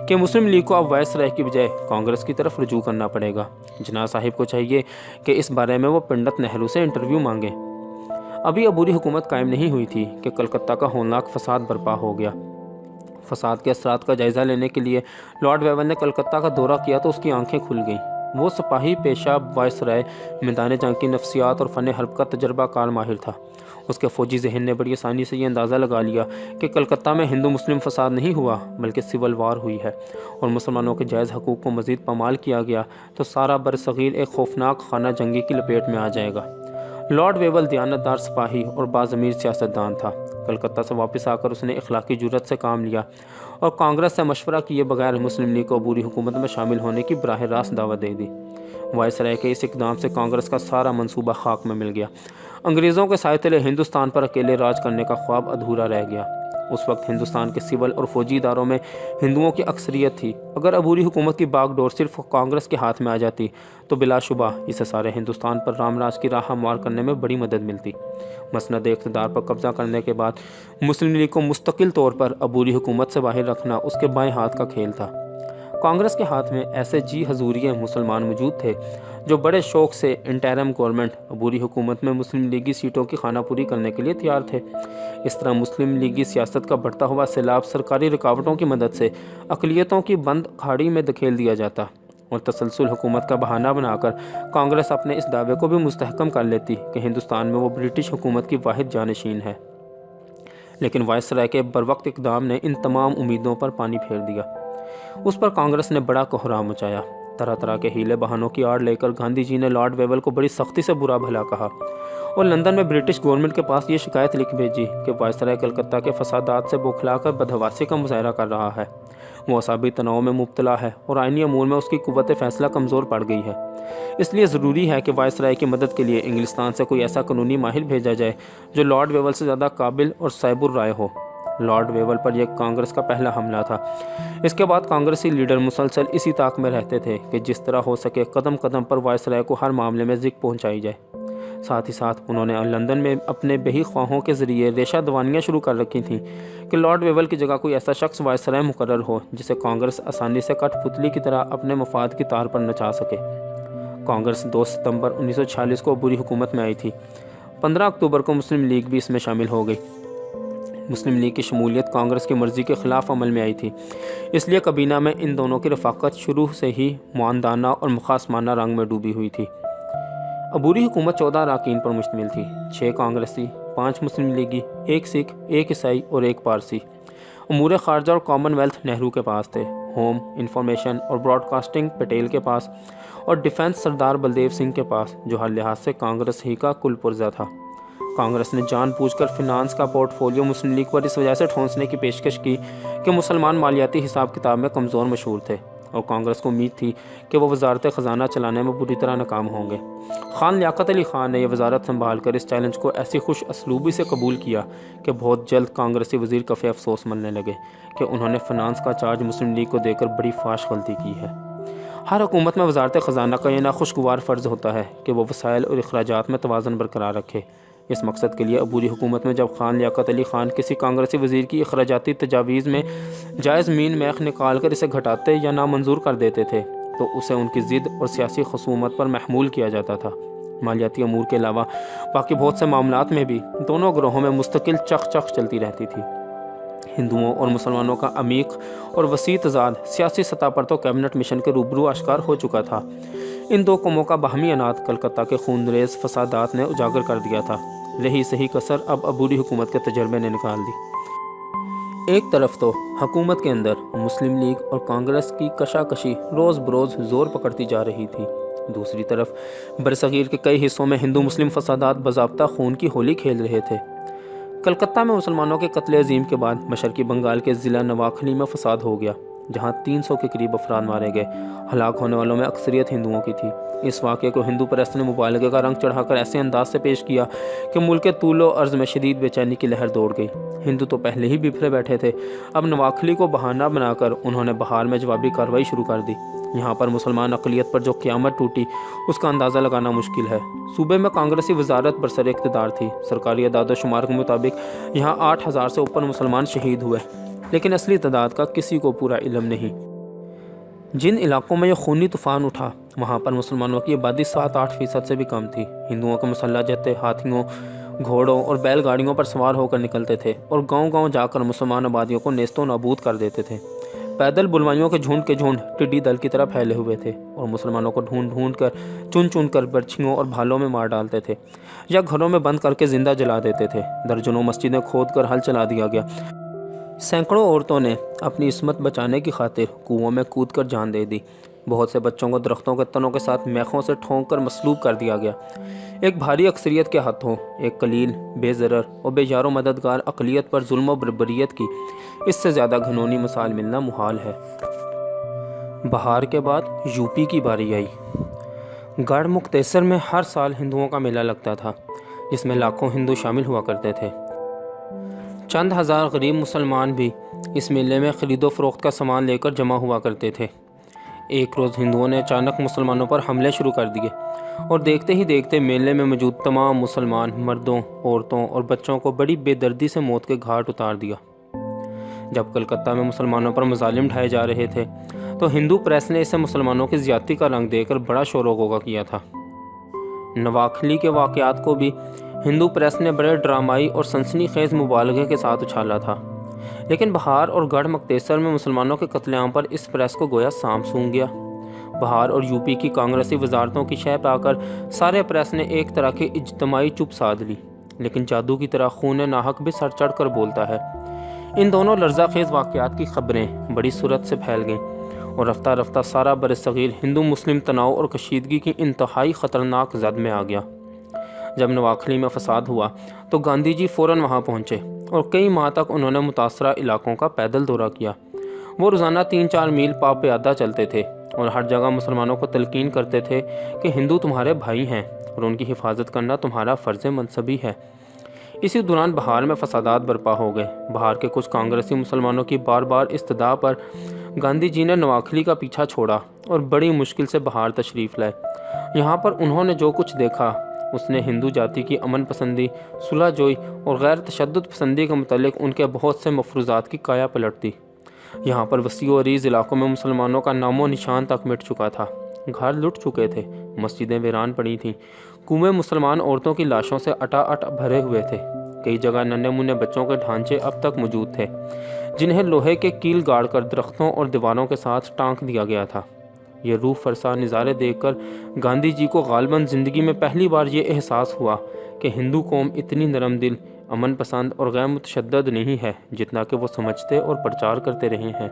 کہ مسلم لیگ کو اب وائسرائے کی بجائے کانگریس کی طرف رجوع کرنا پڑے گا۔ جناح صاحب کو چاہیے کہ اس بارے میں وہ پنڈت نہرو سے انٹرویو مانگیں۔ ابھی عبوری حکومت قائم نہیں ہوئی تھی کہ کلکتہ کا ہولناک فساد برپا ہو گیا۔ فساد کے اثرات کا جائزہ لینے کے لیے لارڈ ویول نے کلکتہ کا دورہ کیا تو اس کی آنکھیں کھل گئیں۔ وہ سپاہی پیشہ وائسرائے میدان جنگ کی نفسیات اور فن حرب کا تجربہ کار ماہر تھا۔ اس کے فوجی ذہن نے بڑی آسانی سے یہ اندازہ لگا لیا کہ کلکتہ میں ہندو مسلم فساد نہیں ہوا بلکہ سول وار ہوئی ہے، اور مسلمانوں کے جائز حقوق کو مزید پامال کیا گیا تو سارا برصغیر ایک خوفناک خانہ جنگی کی لپیٹ میں آ جائے گا۔ لارڈ ویول دیانتدار سپاہی اور باضمیر سیاستدان تھا۔ کلکتہ سے واپس آ کر اس نے اخلاقی جرأت سے کام لیا اور کانگریس سے مشورہ کیے بغیر مسلم لیگ کو عبوری حکومت میں شامل ہونے کی براہ راست دعوت دے دی۔ وائسرائے کے اس اقدام سے کانگریس کا سارا منصوبہ خاک میں مل گیا۔ انگریزوں کے سائے تلے ہندوستان پر اکیلے راج کرنے کا خواب ادھورا رہ گیا۔ اس وقت ہندوستان کے سول اور فوجی اداروں میں ہندوؤں کی اکثریت تھی۔ اگر عبوری حکومت کی باغ ڈور صرف کانگریس کے ہاتھ میں آ جاتی تو بلا شبہ اسے سارے ہندوستان پر رام راج کی راہ ہموار کرنے میں بڑی مدد ملتی۔ مسند اقتدار پر قبضہ کرنے کے بعد مسلم لیگ کو مستقل طور پر عبوری حکومت سے باہر رکھنا اس کے بائیں ہاتھ کا کھیل تھا۔ کانگریس کے ہاتھ میں ایسے جی حضوریہ مسلمان موجود تھے جو بڑے شوق سے انٹرم گورنمنٹ عبوری حکومت میں مسلم لیگی سیٹوں کی خانہ پوری کرنے کے لیے تیار تھے۔ اس طرح مسلم لیگی سیاست کا بڑھتا ہوا سیلاب سرکاری رکاوٹوں کی مدد سے اقلیتوں کی بند کھاڑی میں دھکیل دیا جاتا اور تسلسل حکومت کا بہانہ بنا کر کانگریس اپنے اس دعوے کو بھی مستحکم کر لیتی کہ ہندوستان میں وہ برٹش حکومت کی واحد جانشین ہے۔ لیکن وائسرائے کے بروقت اقدام نے ان تمام امیدوں پر پانی پھیر دیا۔ اس پر کانگریس نے بڑا کوہرام مچایا۔ طرح طرح کے ہیلے بہانوں کی آڑ لے کر گاندھی جی نے لارڈ ویول کو بڑی سختی سے برا بھلا کہا اور لندن میں برٹش گورنمنٹ کے پاس یہ شکایت لکھ بھیجی کہ وائسرائے کلکتہ کے فسادات سے بوکھلا کر بدحواسی کا مظاہرہ کر رہا ہے، وہ اعصابی تناؤ میں مبتلا ہے اور آئینی امور میں اس کی قوت فیصلہ کمزور پڑ گئی ہے۔ اس لیے ضروری ہے کہ وائسرائے کی مدد کے لیے انگلستان سے کوئی ایسا قانونی ماہر بھیجا جائے جو لارڈ ویول سے زیادہ قابل اور صائب الرائے ہو۔ لارڈ ویول پر یہ کانگریس کا پہلا حملہ تھا۔ اس کے بعد کانگریسی لیڈر مسلسل اسی طاق میں رہتے تھے کہ جس طرح ہو سکے قدم قدم پر وائسرائے کو ہر معاملے میں ذکر پہنچائی جائے۔ ساتھ ہی ساتھ انہوں نے لندن میں اپنے بہی خواہوں کے ذریعے ریشہ دوانیاں شروع کر رکھی تھیں کہ لارڈ ویول کی جگہ کوئی ایسا شخص وائسرائے مقرر ہو جسے کانگریس آسانی سے کٹ پتلی کی طرح اپنے مفاد کی تار پر نچا سکے۔ کانگریس 2 ستمبر 1946 کو عبوری حکومت میں آئی تھی۔ 15 اکتوبر کو مسلم لیگ بھی اس میں شامل ہو گئی۔ مسلم لیگ کی شمولیت کانگریس کی مرضی کے خلاف عمل میں آئی تھی، اس لیے کابینہ میں ان دونوں کی رفاقت شروع سے ہی معاندانہ اور مخاصمانہ رنگ میں ڈوبی ہوئی تھی۔ عبوری حکومت 14 اراکین پر مشتمل تھی، 6 کانگریسی، 5 مسلم لیگی، 1 سکھ، 1 عیسائی اور 1 پارسی۔ امور خارجہ اور کامن ویلتھ نہرو کے پاس تھے، ہوم، انفارمیشن اور براڈ کاسٹنگ پٹیل کے پاس، اور ڈیفنس سردار بلدیو سنگھ کے پاس، جو ہر لحاظ سے کانگریس ہی کا کل پرزہ تھا۔ کانگریس نے جان بوجھ کر فنانس کا پورٹ فولیو مسلم لیگ پر اس وجہ سے ٹھونسنے کی پیشکش کی کہ مسلمان مالیاتی حساب کتاب میں کمزور مشہور تھے، اور کانگریس کو امید تھی کہ وہ وزارت خزانہ چلانے میں بری طرح ناکام ہوں گے۔ خان لیاقت علی خان نے یہ وزارت سنبھال کر اس چیلنج کو ایسی خوش اسلوبی سے قبول کیا کہ بہت جلد کانگریسی وزیر کفِ افسوس مننے لگے کہ انہوں نے فنانس کا چارج مسلم لیگ کو دے کر بڑی فاش غلطی کی ہے۔ ہر حکومت میں وزارت خزانہ کا یہ ناخوشگوار فرض ہوتا ہے کہ وہ وسائل اور اخراجات میں توازن برقرار رکھے۔ اس مقصد کے لیے عبوری حکومت میں جب خان لیاقت علی خان کسی کانگریسی وزیر کی اخراجاتی تجاویز میں جائز مین میخ نکال کر اسے گھٹاتے یا نامنظور کر دیتے تھے تو اسے ان کی ضد اور سیاسی خصومت پر محمول کیا جاتا تھا۔ مالیاتی امور کے علاوہ باقی بہت سے معاملات میں بھی دونوں گروہوں میں مستقل چخ چلتی رہتی تھی۔ ہندوؤں اور مسلمانوں کا عمیق اور وسیع تضاد سیاسی سطح پر تو کیبنٹ مشن کے روبرو آشکار ہو چکا تھا۔ ان دو قوموں کا باہمی عناد کلکتہ کے خونریز فسادات نے اجاگر کر دیا تھا۔ رہی صحیح کسر اب عبوری حکومت کے تجربے نے نکال دی۔ ایک طرف تو حکومت کے اندر مسلم لیگ اور کانگریس کی کشاکشی روز بروز زور پکڑتی جا رہی تھی، دوسری طرف برصغیر کے کئی حصوں میں ہندو مسلم فسادات باضابطہ خون کی ہولی کھیل رہے تھے۔ کلکتہ میں مسلمانوں کے قتل عظیم کے بعد مشرقی بنگال کے ضلع نواکھلی میں فساد ہو گیا، جہاں 300 کے قریب افراد مارے گئے۔ ہلاک ہونے والوں میں اکثریت ہندوؤں کی تھی۔ اس واقعے کو ہندو پرست نے مبالغے کا رنگ چڑھا کر ایسے انداز سے پیش کیا کہ ملک کے طول و عرض میں شدید بے چینی کی لہر دوڑ گئی۔ ہندو تو پہلے ہی بفرے بیٹھے تھے، اب نواکھلی کو بہانہ بنا کر انہوں نے بہار میں جوابی کارروائی شروع کر دی۔ یہاں پر مسلمان اقلیت پر جو قیامت ٹوٹی اس کا اندازہ لگانا مشکل ہے۔ صوبے میں کانگریسی وزارت برسر اقتدار تھی۔ سرکاری اعداد و شمار کے مطابق یہاں 8,000 سے اوپر مسلمان شہید ہوئے، لیکن اصلی تعداد کا کسی کو پورا علم نہیں۔ جن علاقوں میں یہ خونی طوفان اٹھا وہاں پر مسلمانوں کی آبادی 7-8% سے بھی کم تھی۔ ہندوؤں کے مسلح جتھے ہاتھیوں، گھوڑوں اور بیل گاڑیوں پر سوار ہو کر نکلتے تھے اور گاؤں گاؤں جا کر مسلمان آبادیوں کو نیست و نابود کر دیتے تھے۔ پیدل بلوائیوں کے جھنڈ ٹڈی دل کی طرح پھیلے ہوئے تھے اور مسلمانوں کو ڈھونڈ کر چن کر برچھیوں اور بھالوں میں مار ڈالتے تھے یا گھروں میں بند کر کے زندہ جلا دیتے تھے۔ درجنوں مسجدیں کھود کر ہل چلا دیا گیا۔ سینکڑوں عورتوں نے اپنی عصمت بچانے کی خاطر کنوؤں میں کود کر جان دے دی۔ بہت سے بچوں کو درختوں کے تنوں کے ساتھ میخوں سے ٹھونک کر مصلوب کر دیا گیا۔ ایک بھاری اکثریت کے ہاتھوں ایک قلیل، بے ضرر اور بے یار و مددگار اقلیت پر ظلم و بربریت کی اس سے زیادہ گھنونی مثال ملنا محال ہے۔ بہار کے بعد یوپی کی باری آئی۔ گڑھ مکتیسر میں ہر سال ہندوؤں کا میلہ لگتا تھا، جس میں لاکھوں ہندو شامل ہوا کرتے تھے۔ چند ہزار غریب مسلمان بھی اس میلے میں خرید و فروخت کا سامان لے کر جمع ہوا کرتے تھے۔ ایک روز ہندوؤں نے اچانک مسلمانوں پر حملے شروع کر دیے اور دیکھتے ہی دیکھتے میلے میں موجود تمام مسلمان مردوں، عورتوں اور بچوں کو بڑی بے دردی سے موت کے گھاٹ اتار دیا۔ جب کلکتہ میں مسلمانوں پر مظالم ڈھائے جا رہے تھے تو ہندو پریس نے اسے مسلمانوں کی زیادتی کا رنگ دے کر بڑا شور و غوغا کیا تھا۔ نواکھلی کے واقعات کو بھی ہندو پریس نے بڑے ڈرامائی اور سنسنی خیز مبالغے کے ساتھ اچھالا تھا، لیکن بہار اور گڑھ مکتیسر میں مسلمانوں کے قتل عام پر اس پریس کو گویا سانپ سونگھ گیا۔ بہار اور یوپی کی کانگریسی وزارتوں کی شہ پا کر سارے پریس نے ایک طرح کی اجتماعی چپ سادھ لی، لیکن جادو کی طرح خون ناحق بھی سر چڑھ کر بولتا ہے۔ ان دونوں لرزہ خیز واقعات کی خبریں بڑی سرعت سے پھیل گئیں اور رفتہ رفتہ سارا برصغیر ہندو مسلم تناؤ اور کشیدگی کی انتہائی خطرناک زد میں آ گیا۔ جب نواکھلی میں فساد ہوا تو گاندھی جی فوراً وہاں پہنچے اور کئی ماہ تک انہوں نے متاثرہ علاقوں کا پیدل دورہ کیا۔ وہ روزانہ 3-4 میل پیادہ چلتے تھے اور ہر جگہ مسلمانوں کو تلقین کرتے تھے کہ ہندو تمہارے بھائی ہیں اور ان کی حفاظت کرنا تمہارا فرض منصبی ہے۔ اسی دوران بہار میں فسادات برپا ہو گئے۔ بہار کے کچھ کانگریسی مسلمانوں کی بار بار استدعا پر گاندھی جی نے نواکھلی کا پیچھا چھوڑا اور بڑی مشکل سے بہار تشریف لائے۔ یہاں پر انہوں نے جو کچھ دیکھا اس نے ہندو جاتی کی امن پسندی، صلح جوئی اور غیر تشدد پسندی کے متعلق ان کے بہت سے مفروضات کی کایا پلٹ دی۔ یہاں پر وسیع و عریض علاقوں میں مسلمانوں کا نام و نشان تک مٹ چکا تھا، گھر لٹ چکے تھے، مسجدیں ویران پڑی تھیں، کنویں مسلمان عورتوں کی لاشوں سے اٹا بھرے ہوئے تھے، کئی جگہ ننھے منھے بچوں کے ڈھانچے اب تک موجود تھے جنہیں لوہے کے کیل گاڑ کر درختوں اور دیواروں کے ساتھ ٹانک دیا گیا تھا۔ یہ روح فرسا نظارے دیکھ کر گاندھی جی کو غالباً زندگی میں پہلی بار یہ احساس ہوا کہ ہندو قوم اتنی نرم دل، امن پسند اور غیر متشدد نہیں ہے جتنا کہ وہ سمجھتے اور پرچار کرتے رہے ہیں۔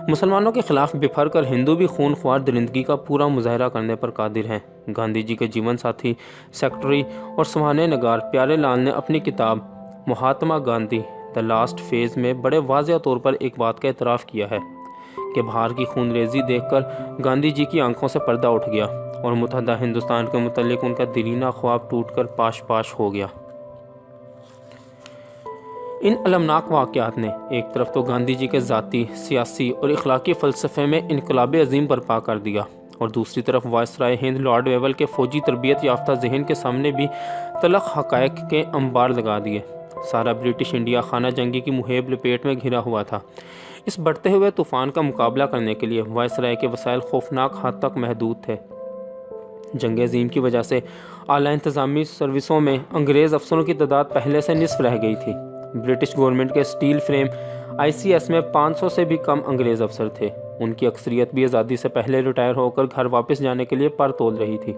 مسلمانوں کے خلاف بپھر کر ہندو بھی خون خوار درندگی کا پورا مظاہرہ کرنے پر قادر ہیں۔ گاندھی جی کے جیون ساتھی، سیکرٹری اور سوانح نگار پیارے لال نے اپنی کتاب Mahatma Gandhi the last phase میں بڑے واضح طور پر ایک بات کا اعتراف کیا ہے کہ بہار کی خون ریزی دیکھ کر گاندھی جی کی آنکھوں سے پردہ اٹھ گیا اور متحدہ ہندوستان کے متعلق ان کا دیرینہ خواب ٹوٹ کر پاش پاش ہو گیا۔ ان المناک واقعات نے ایک طرف تو گاندھی جی کے ذاتی، سیاسی اور اخلاقی فلسفے میں انقلاب عظیم برپا کر دیا، اور دوسری طرف وائسرائے ہند لارڈ ویول کے فوجی تربیت یافتہ ذہن کے سامنے بھی تلخ حقائق کے انبار لگا دیے۔ سارا برٹش انڈیا خانہ جنگی کی مہیب لپیٹ میں گھرا ہوا تھا۔ اس بڑھتے ہوئے طوفان کا مقابلہ کرنے کے لیے وائسرائے کے وسائل خوفناک حد تک محدود تھے۔ جنگ عظیم کی وجہ سے اعلیٰ انتظامی سروسوں میں انگریز افسروں کی تعداد پہلے سے نصف رہ گئی تھی۔ برٹش گورنمنٹ کے سٹیل فریم ICS میں 500 سے بھی کم انگریز افسر تھے۔ ان کی اکثریت بھی آزادی سے پہلے ریٹائر ہو کر گھر واپس جانے کے لیے پر تول رہی تھی۔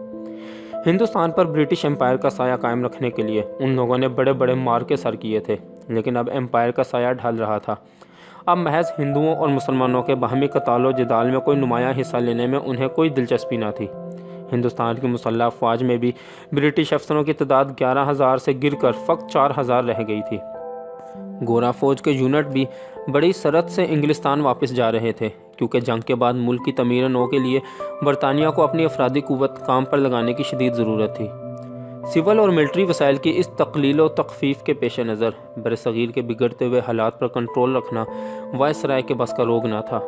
ہندوستان پر برٹش امپائر کا سایہ قائم رکھنے کے لیے ان لوگوں نے بڑے بڑے مارکے سر کیے تھے، لیکن اب امپائر کا سایہ ڈھل رہا تھا۔ اب محض ہندوؤں اور مسلمانوں کے باہمی قتال و جدال میں کوئی نمایاں حصہ لینے میں انہیں کوئی دلچسپی نہ تھی۔ ہندوستان کی مسلح افواج میں بھی برٹش افسروں کی تعداد 11,000 سے گر کر فقط 4,000 رہ گئی تھی۔ گورا فوج کے یونٹ بھی بڑی سرعت سے انگلستان واپس جا رہے تھے، کیونکہ جنگ کے بعد ملک کی تعمیر نو کے لیے برطانیہ کو اپنی افرادی قوت کام پر لگانے کی شدید ضرورت تھی۔ سول اور ملٹری وسائل کی اس تقلیل و تخفیف کے پیش نظر برصغیر کے بگڑتے ہوئے حالات پر کنٹرول رکھنا وائسرائے کے بس کا روگ نہ تھا۔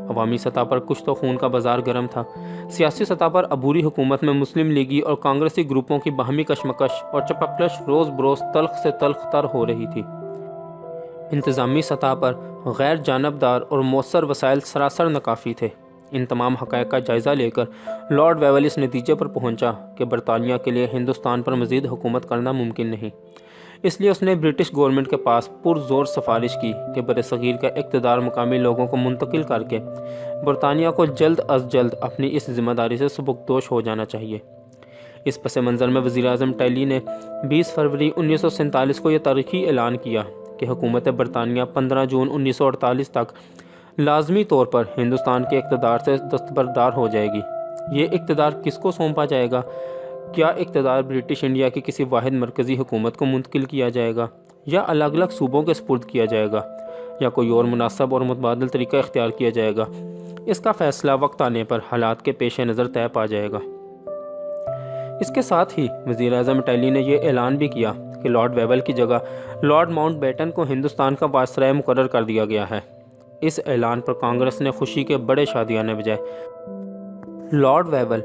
عوامی سطح پر کچھ تو خون کا بازار گرم تھا، سیاسی سطح پر عبوری حکومت میں مسلم لیگی اور کانگریسی گروپوں کی باہمی کشمکش اور چپکلش روز بروز تلخ سے تلخ تر ہو رہی تھی۔ انتظامی سطح پر غیر جانبدار اور مؤثر وسائل سراسر ناکافی تھے۔ ان تمام حقائق کا جائزہ لے کر لارڈ ویول اس نتیجے پر پہنچا کہ برطانیہ کے لیے ہندوستان پر مزید حکومت کرنا ممکن نہیں۔ اس لیے اس نے برٹش گورنمنٹ کے پاس پرزور سفارش کی کہ برصغیر کا اقتدار مقامی لوگوں کو منتقل کر کے برطانیہ کو جلد از جلد اپنی اس ذمہ داری سے سبکدوش ہو جانا چاہیے۔ اس پس منظر میں وزیر اعظم ٹیلی نے 20 فروری 1947 کو یہ تاریخی اعلان کیا کہ حکومت برطانیہ 15 جون 1948 تک لازمی طور پر ہندوستان کے اقتدار سے دستبردار ہو جائے گی۔ یہ اقتدار کس کو سونپا جائے گا؟ کیا اقتدار برٹش انڈیا کی کسی واحد مرکزی حکومت کو منتقل کیا جائے گا، یا الگ الگ صوبوں کے سپرد کیا جائے گا، یا کوئی اور مناسب اور متبادل طریقہ اختیار کیا جائے گا؟ اس کا فیصلہ وقت آنے پر حالات کے پیش نظر طے پا جائے گا۔ اس کے ساتھ ہی وزیر اعظم ٹیلی نے یہ اعلان بھی کیا کہ لارڈ ویول کی جگہ لارڈ ماؤنٹ بیٹن کو ہندوستان کا وائسرائے مقرر کر دیا گیا ہے۔ اس اعلان پر کانگریس نے خوشی کے بڑے شادیانے بجائے۔ لارڈ ویول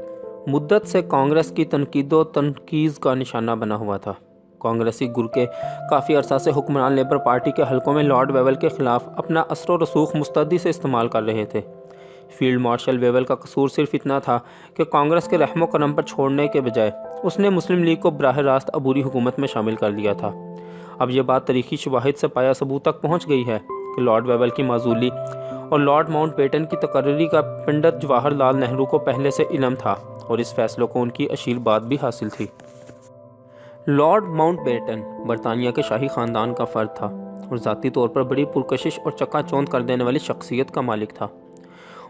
مدت سے کانگریس کی تنقید و تنقیز کا نشانہ بنا ہوا تھا۔ کانگریسی گروہ کافی عرصہ سے حکمران لیبر پارٹی کے حلقوں میں لارڈ ویول کے خلاف اپنا اثر و رسوخ مستعدی سے استعمال کر رہے تھے۔ فیلڈ مارشل ویول کا قصور صرف اتنا تھا کہ کانگریس کے رحم و کرم پر چھوڑنے کے بجائے اس نے مسلم لیگ کو براہ راست عبوری حکومت میں شامل کر لیا تھا۔ اب یہ بات تاریخی شواہد سے پایا ثبوت تک پہنچ گئی ہے کہ لارڈ ویول کی معزولی اور لارڈ ماؤنٹ بیٹن کی تقرری کا پنڈت جواہر لال نہرو کو پہلے سے علم تھا، اور اس فیصلوں کو ان کی اشیر بات بھی حاصل تھی۔ لارڈ ماؤنٹ بیٹن برطانیہ کے شاہی خاندان کا فرد تھا اور ذاتی طور پر بڑی پرکشش اور چکا چوند کر دینے والی شخصیت کا مالک تھا۔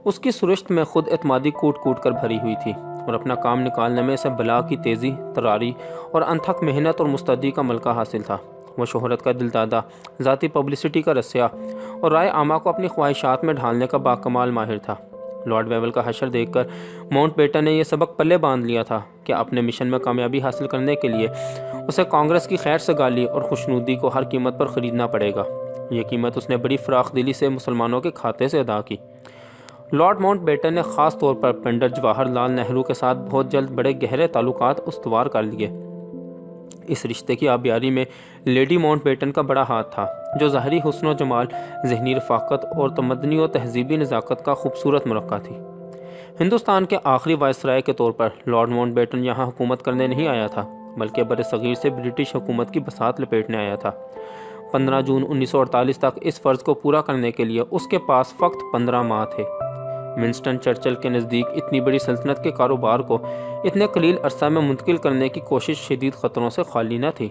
اس کی سرشت میں خود اعتمادی کوٹ کوٹ کر بھری ہوئی تھی، اور اپنا کام نکالنے میں اسے بلا کی تیزی، تراری اور انتھک محنت اور مستعدی کا ملکہ حاصل تھا۔ وہ شہرت کا دلدادہ، ذاتی پبلسٹی کا رسیہ اور رائے عامہ کو اپنی خواہشات میں ڈھالنے کا باکمال ماہر تھا۔ لارڈ ویول کا حشر دیکھ کر ماؤنٹ بیٹن نے یہ سبق پلے باندھ لیا تھا کہ اپنے مشن میں کامیابی حاصل کرنے کے لیے اسے کانگریس کی خیر سگالی اور خوشنودی کو ہر قیمت پر خریدنا پڑے گا۔ یہ قیمت اس نے بڑی فراخ دلی سے مسلمانوں کے کھاتے سے ادا کی۔ لارڈ ماؤنٹ بیٹن نے خاص طور پر پنڈت جواہر لال نہرو کے ساتھ بہت جلد بڑے گہرے تعلقات استوار کر لیے۔ اس رشتے کی آبیاری میں لیڈی ماؤنٹ بیٹن کا بڑا ہاتھ تھا، جو ظاہری حسن و جمال، ذہنی رفاقت اور تمدنی و تہذیبی نزاکت کا خوبصورت مرقع تھی۔ ہندوستان کے آخری وائسرائے کے طور پر لارڈ ماؤنٹ بیٹن یہاں حکومت کرنے نہیں آیا تھا، بلکہ بر صغیر سے برٹش حکومت کی بساط لپیٹنے آیا تھا۔ 15 جون 1948 تک اس فرض کو پورا کرنے کے لیے اس کے پاس فقط 15 ماہ تھے۔ ونسٹن چرچل کے نزدیک اتنی بڑی سلطنت کے کاروبار کو اتنے قلیل عرصہ میں منتقل کرنے کی کوشش شدید خطروں سے خالی نہ تھی۔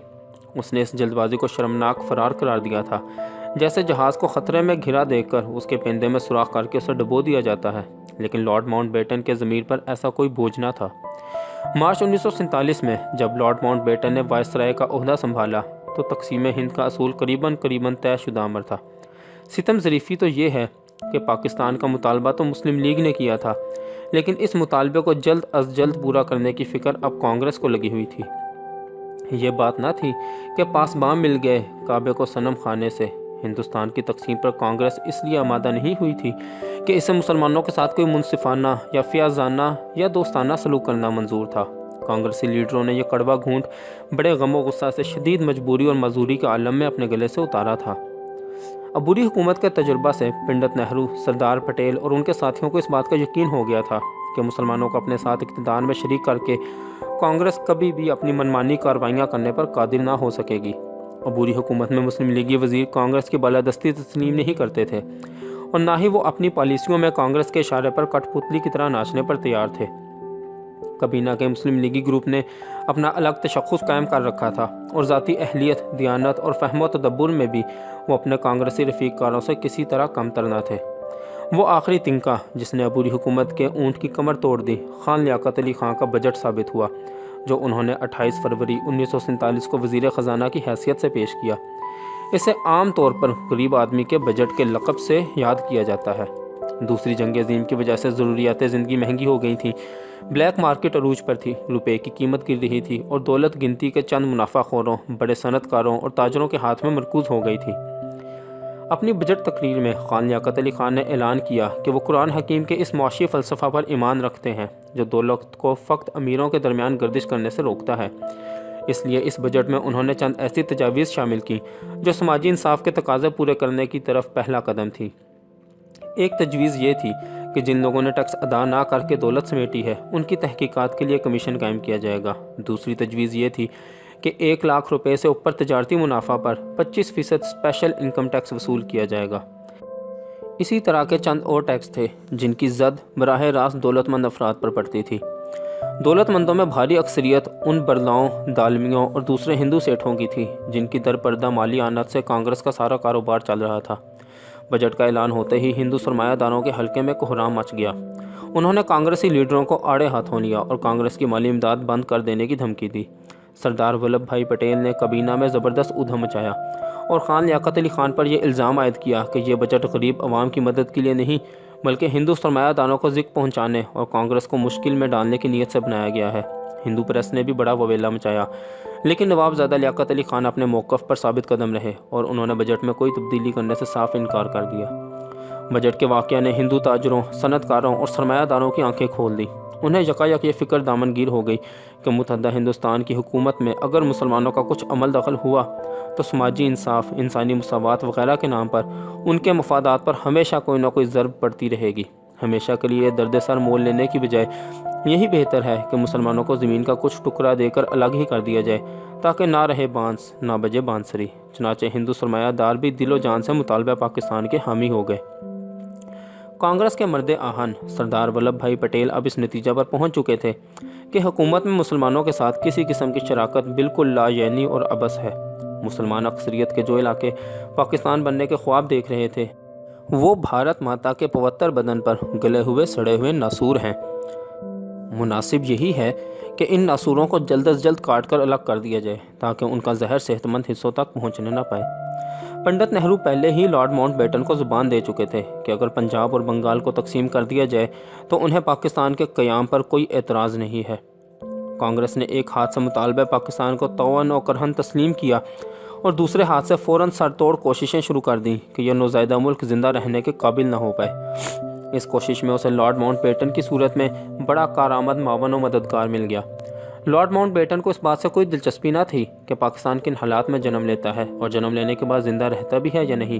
اس نے اس جلد بازی کو شرمناک فرار قرار دیا تھا، جیسے جہاز کو خطرے میں گھرا دیکھ کر اس کے پیندے میں سوراخ کر کے اسے ڈبو دیا جاتا ہے، لیکن لارڈ ماؤنٹ بیٹن کے ضمیر پر ایسا کوئی بوجھ نہ تھا۔ مارچ 1947 میں جب لارڈ ماؤنٹ بیٹن نے وائسرائے کا عہدہ سنبھالا تو تقسیم ہند کا اصول قریباً طے شدہ امر تھا۔ ستم ظریفی تو یہ ہے کہ پاکستان کا مطالبہ تو مسلم لیگ نے کیا تھا، لیکن اس مطالبے کو جلد از جلد پورا کرنے کی فکر اب کانگریس کو لگی ہوئی تھی۔ یہ بات نہ تھی کہ پاسبان مل گئے کعبے کو صنم خانے سے۔ ہندوستان کی تقسیم پر کانگریس اس لیے آمادہ نہیں ہوئی تھی کہ اسے مسلمانوں کے ساتھ کوئی منصفانہ یا فیاضانہ یا دوستانہ سلوک کرنا منظور تھا۔ کانگریسی لیڈروں نے یہ کڑوا گھونٹ بڑے غم و غصہ سے شدید مجبوری اور معذوری کے عالم میں اپنے گلے سے اتارا تھا۔ عبوری حکومت کے تجربہ سے پنڈت نہرو، سردار پٹیل اور ان کے ساتھیوں کو اس بات کا یقین ہو گیا تھا کہ مسلمانوں کو اپنے ساتھ اقتدار میں شریک کر کے کانگریس کبھی بھی اپنی منمانی کارروائیاں کرنے پر قادر نہ ہو سکے گی۔ عبوری حکومت میں مسلم لیگی وزیر کانگریس کی بالادستی تسلیم نہیں کرتے تھے، اور نہ ہی وہ اپنی پالیسیوں میں کانگریس کے اشارے پر کٹ پتلی کی طرح ناچنے پر تیار تھے۔ کابینہ کے مسلم لیگی گروپ نے اپنا الگ تشخص قائم کر رکھا تھا، اور ذاتی اہلیت، دیانت اور فہم و تدبر میں بھی وہ اپنے کانگریسی رفیق کاروں سے کسی طرح کم تر نہ تھے۔ وہ آخری تنکا جس نے عبوری حکومت کے اونٹ کی کمر توڑ دی، خان لیاقت علی خان کا بجٹ ثابت ہوا، جو انہوں نے 28 فروری 1947 کو وزیر خزانہ کی حیثیت سے پیش کیا۔ اسے عام طور پر غریب آدمی کے بجٹ کے لقب سے یاد کیا جاتا ہے۔ دوسری جنگ عظیم کی وجہ سے ضروریات زندگی مہنگی ہو گئی تھیں، بلیک مارکیٹ عروج پر تھی، روپے کی قیمت گر رہی تھی، اور دولت گنتی کے چند منافع خوروں، بڑے صنعت کاروں اور تاجروں کے ہاتھ میں مرکوز ہو گئی تھی۔ اپنی بجٹ تقریر میں خان لیاقت علی خان نے اعلان کیا کہ وہ قرآن حکیم کے اس معاشی فلسفہ پر ایمان رکھتے ہیں جو دولت کو فقط امیروں کے درمیان گردش کرنے سے روکتا ہے۔ اس لیے اس بجٹ میں انہوں نے چند ایسی تجاویز شامل کی جو سماجی انصاف کے تقاضے پورے کرنے کی طرف پہلا قدم تھی۔ ایک تجویز یہ تھی کہ جن لوگوں نے ٹیکس ادا نہ کر کے دولت سمیٹی ہے ان کی تحقیقات کے لیے کمیشن قائم کیا جائے گا۔ دوسری تجویز یہ تھی کہ 1 لاکھ روپے سے اوپر تجارتی منافع پر 25% اسپیشل انکم ٹیکس وصول کیا جائے گا۔ اسی طرح کے چند اور ٹیکس تھے جن کی زد براہ راست دولت مند افراد پر پڑتی تھی۔ دولت مندوں میں بھاری اکثریت ان برلاؤں، دالمیوں اور دوسرے ہندو سیٹھوں کی تھی جن کی درپردہ مالی آنت سے کانگریس کا سارا کاروبار چل رہا تھا۔ بجٹ کا اعلان ہوتے ہی ہندو سرمایہ داروں کے حلقے میں کوہرام مچ گیا۔ انہوں نے کانگریسی لیڈروں کو آڑے ہاتھوں لیا اور کانگریس کی مالی امداد بند کر دینے کی دھمکی دی۔ سردار ولبھ بھائی پٹیل نے کابینہ میں زبردست ادھم مچایا اور خان لیاقت علی خان پر یہ الزام عائد کیا کہ یہ بجٹ غریب عوام کی مدد کے لیے نہیں بلکہ ہندو سرمایہ داروں کو ذک پہنچانے اور کانگریس کو مشکل میں ڈالنے کی نیت سے بنایا گیا ہے۔ ہندو پریس نے بھی بڑا وویلا مچایا، لیکن نواب زادہ لیاقت علی خان اپنے موقف پر ثابت قدم رہے اور انہوں نے بجٹ میں کوئی تبدیلی کرنے سے صاف انکار کر دیا۔ بجٹ کے واقعہ نے ہندو تاجروں، صنعت کاروں اور سرمایہ داروں کی آنکھیں کھول دیں۔ انہیں یکایک یہ فکر دامنگیر ہو گئی کہ متحدہ ہندوستان کی حکومت میں اگر مسلمانوں کا کچھ عمل دخل ہوا تو سماجی انصاف، انسانی مساوات وغیرہ کے نام پر ان کے مفادات پر ہمیشہ کوئی نہ کوئی ضرب پڑتی رہے گی۔ ہمیشہ کے لیے درد سر مول لینے کی بجائے یہی بہتر ہے کہ مسلمانوں کو زمین کا کچھ ٹکڑا دے کر الگ ہی کر دیا جائے تاکہ نہ رہے بانس نہ بجے بانسری۔ چنانچہ ہندو سرمایہ دار بھی دل و جان سے مطالبہ پاکستان کے حامی ہو گئے۔ کانگریس کے مرد آہن سردار ولبھ بھائی پٹیل اب اس نتیجہ پر پہنچ چکے تھے کہ حکومت میں مسلمانوں کے ساتھ کسی قسم کی شراکت بالکل لا یعنی اور عبث ہے۔ مسلمان اکثریت کے جو علاقے پاکستان بننے کے خواب دیکھ رہے تھے وہ بھارت ماتا کے پوتر بدن پر گلے ہوئے سڑے ہوئے ناسور ہیں۔ مناسب یہی ہے کہ ان ناسوروں کو جلد از جلد کاٹ کر الگ کر دیا جائے تاکہ ان کا زہر صحت مند حصوں تک پہنچنے نہ پائے۔ پنڈت نہرو پہلے ہی لارڈ ماؤنٹ بیٹن کو زبان دے چکے تھے کہ اگر پنجاب اور بنگال کو تقسیم کر دیا جائے تو انہیں پاکستان کے قیام پر کوئی اعتراض نہیں ہے۔ کانگریس نے ایک ہاتھ سے مطالبہ پاکستان کو طوعاً و کرہن تسلیم کیا اور دوسرے ہاتھ سے فوراً سر توڑ کوششیں شروع کر دیں کہ یہ نوزائیدہ ملک زندہ رہنے کے قابل نہ ہو پائے۔ اس کوشش میں اسے لارڈ ماؤنٹ بیٹن کی صورت میں بڑا کارآمد معاون و مددگار مل گیا۔ لارڈ ماؤنٹ بیٹن کو اس بات سے کوئی دلچسپی نہ تھی کہ پاکستان کن حالات میں جنم لیتا ہے اور جنم لینے کے بعد زندہ رہتا بھی ہے یا نہیں۔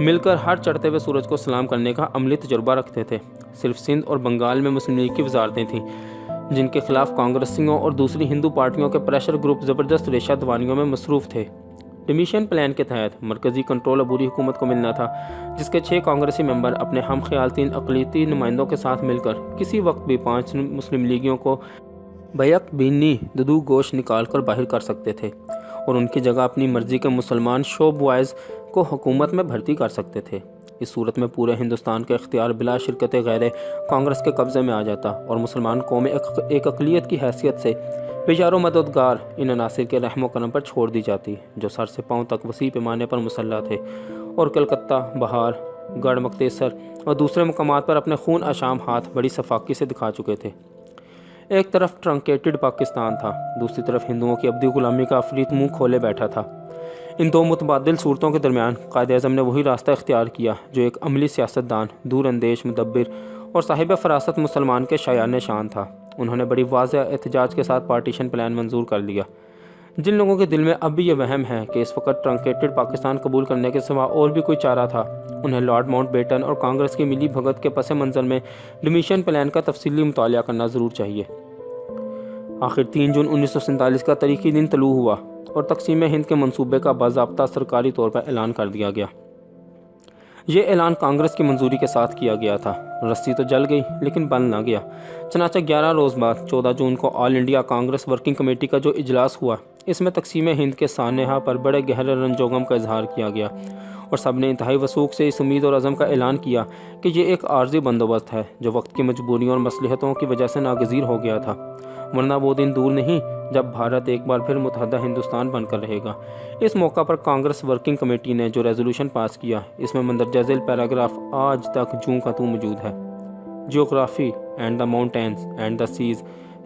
مل کر ہر چڑھتے ہوئے سورج کو سلام کرنے کا عملی تجربہ رکھتے تھے۔ صرف سندھ اور بنگال میں مسلم لیگ کی وزارتیں تھیں جن کے خلاف کانگریسیوں اور دوسری ہندو پارٹیوں کے پریشر گروپ زبردست ریشہ دوانیوں میں مصروف تھے۔ ڈومیشن پلان کے تحت مرکزی کنٹرول عبوری حکومت کو ملنا تھا، جس کے 6 کانگریسی ممبر اپنے ہم خیال 3 اقلیتی نمائندوں کے ساتھ مل کر کسی وقت بھی 5 مسلم لیگیوں کو بیک بینی ددو گوش نکال کر باہر کر سکتے تھے اور ان کی جگہ اپنی مرضی کے مسلمان شو بوائز کو حکومت میں بھرتی کر سکتے تھے۔ اس صورت میں پورے ہندوستان کا اختیار بلا شرکت غیر کانگریس کے قبضے میں آ جاتا اور مسلمان قوم ایک اقلیت کی حیثیت سے بیچاروں مددگار ان عناصر کے رحم و کرم پر چھوڑ دی جاتی جو سر سے پاؤں تک وسیع پیمانے پر مسلح تھے اور کلکتہ، بہار، گڑھ مکتیسر اور دوسرے مقامات پر اپنے خون آشام ہاتھ بڑی صفاقی سے دکھا چکے تھے۔ ایک طرف ٹرنکیٹڈ پاکستان تھا، دوسری طرف ہندوؤں کی ابدی غلامی کا عفریت منہ کھولے بیٹھا تھا۔ ان دو متبادل صورتوں کے درمیان قائد اعظم نے وہی راستہ اختیار کیا جو ایک عملی سیاستدان، دور اندیش، مدبر اور صاحب فراست مسلمان کے شایان شان تھا۔ انہوں نے بڑی واضح احتجاج کے ساتھ پارٹیشن پلان منظور کر لیا۔ جن لوگوں کے دل میں اب بھی یہ وہم ہے کہ اس وقت ٹرنکیٹڈ پاکستان قبول کرنے کے سوا اور بھی کوئی چارہ تھا، انہیں لارڈ ماؤنٹ بیٹن اور کانگریس کی ملی بھگت کے پس منظر میں ڈومیشن پلان کا تفصیلی مطالعہ کرنا ضرور چاہیے۔ آخر 3 جون 1947 کا تاریخی دن طلوع ہوا اور تقسیم ہند کے منصوبے کا باضابطہ سرکاری طور پر اعلان کر دیا گیا۔ یہ اعلان کانگریس کی منظوری کے ساتھ کیا گیا تھا۔ رسی تو جل گئی لیکن بند نہ گیا۔ چنانچہ 11 روز بعد 14 جون کو آل انڈیا کانگریس ورکنگ کمیٹی کا جو اجلاس ہوا، اس میں تقسیم ہند کے سانحہ پر بڑے گہرے رنج و غم کا اظہار کیا گیا اور سب نے انتہائی وثوق سے اس امید اور عزم کا اعلان کیا کہ یہ ایک عارضی بندوبست ہے جو وقت کی مجبوریوں اور مصلحتوں کی وجہ سے ناگزیر ہو گیا تھا، ورنہ وہ دن دور نہیں جب بھارت ایک بار پھر متحدہ ہندوستان بن کر رہے گا۔ اس موقع پر کانگریس ورکنگ کمیٹی نے جو ریزولوشن پاس کیا، اس میں مندرجہ ذیل پیراگراف آج تک جوں کا توں موجود ہے۔ Geography and the mountains and the seas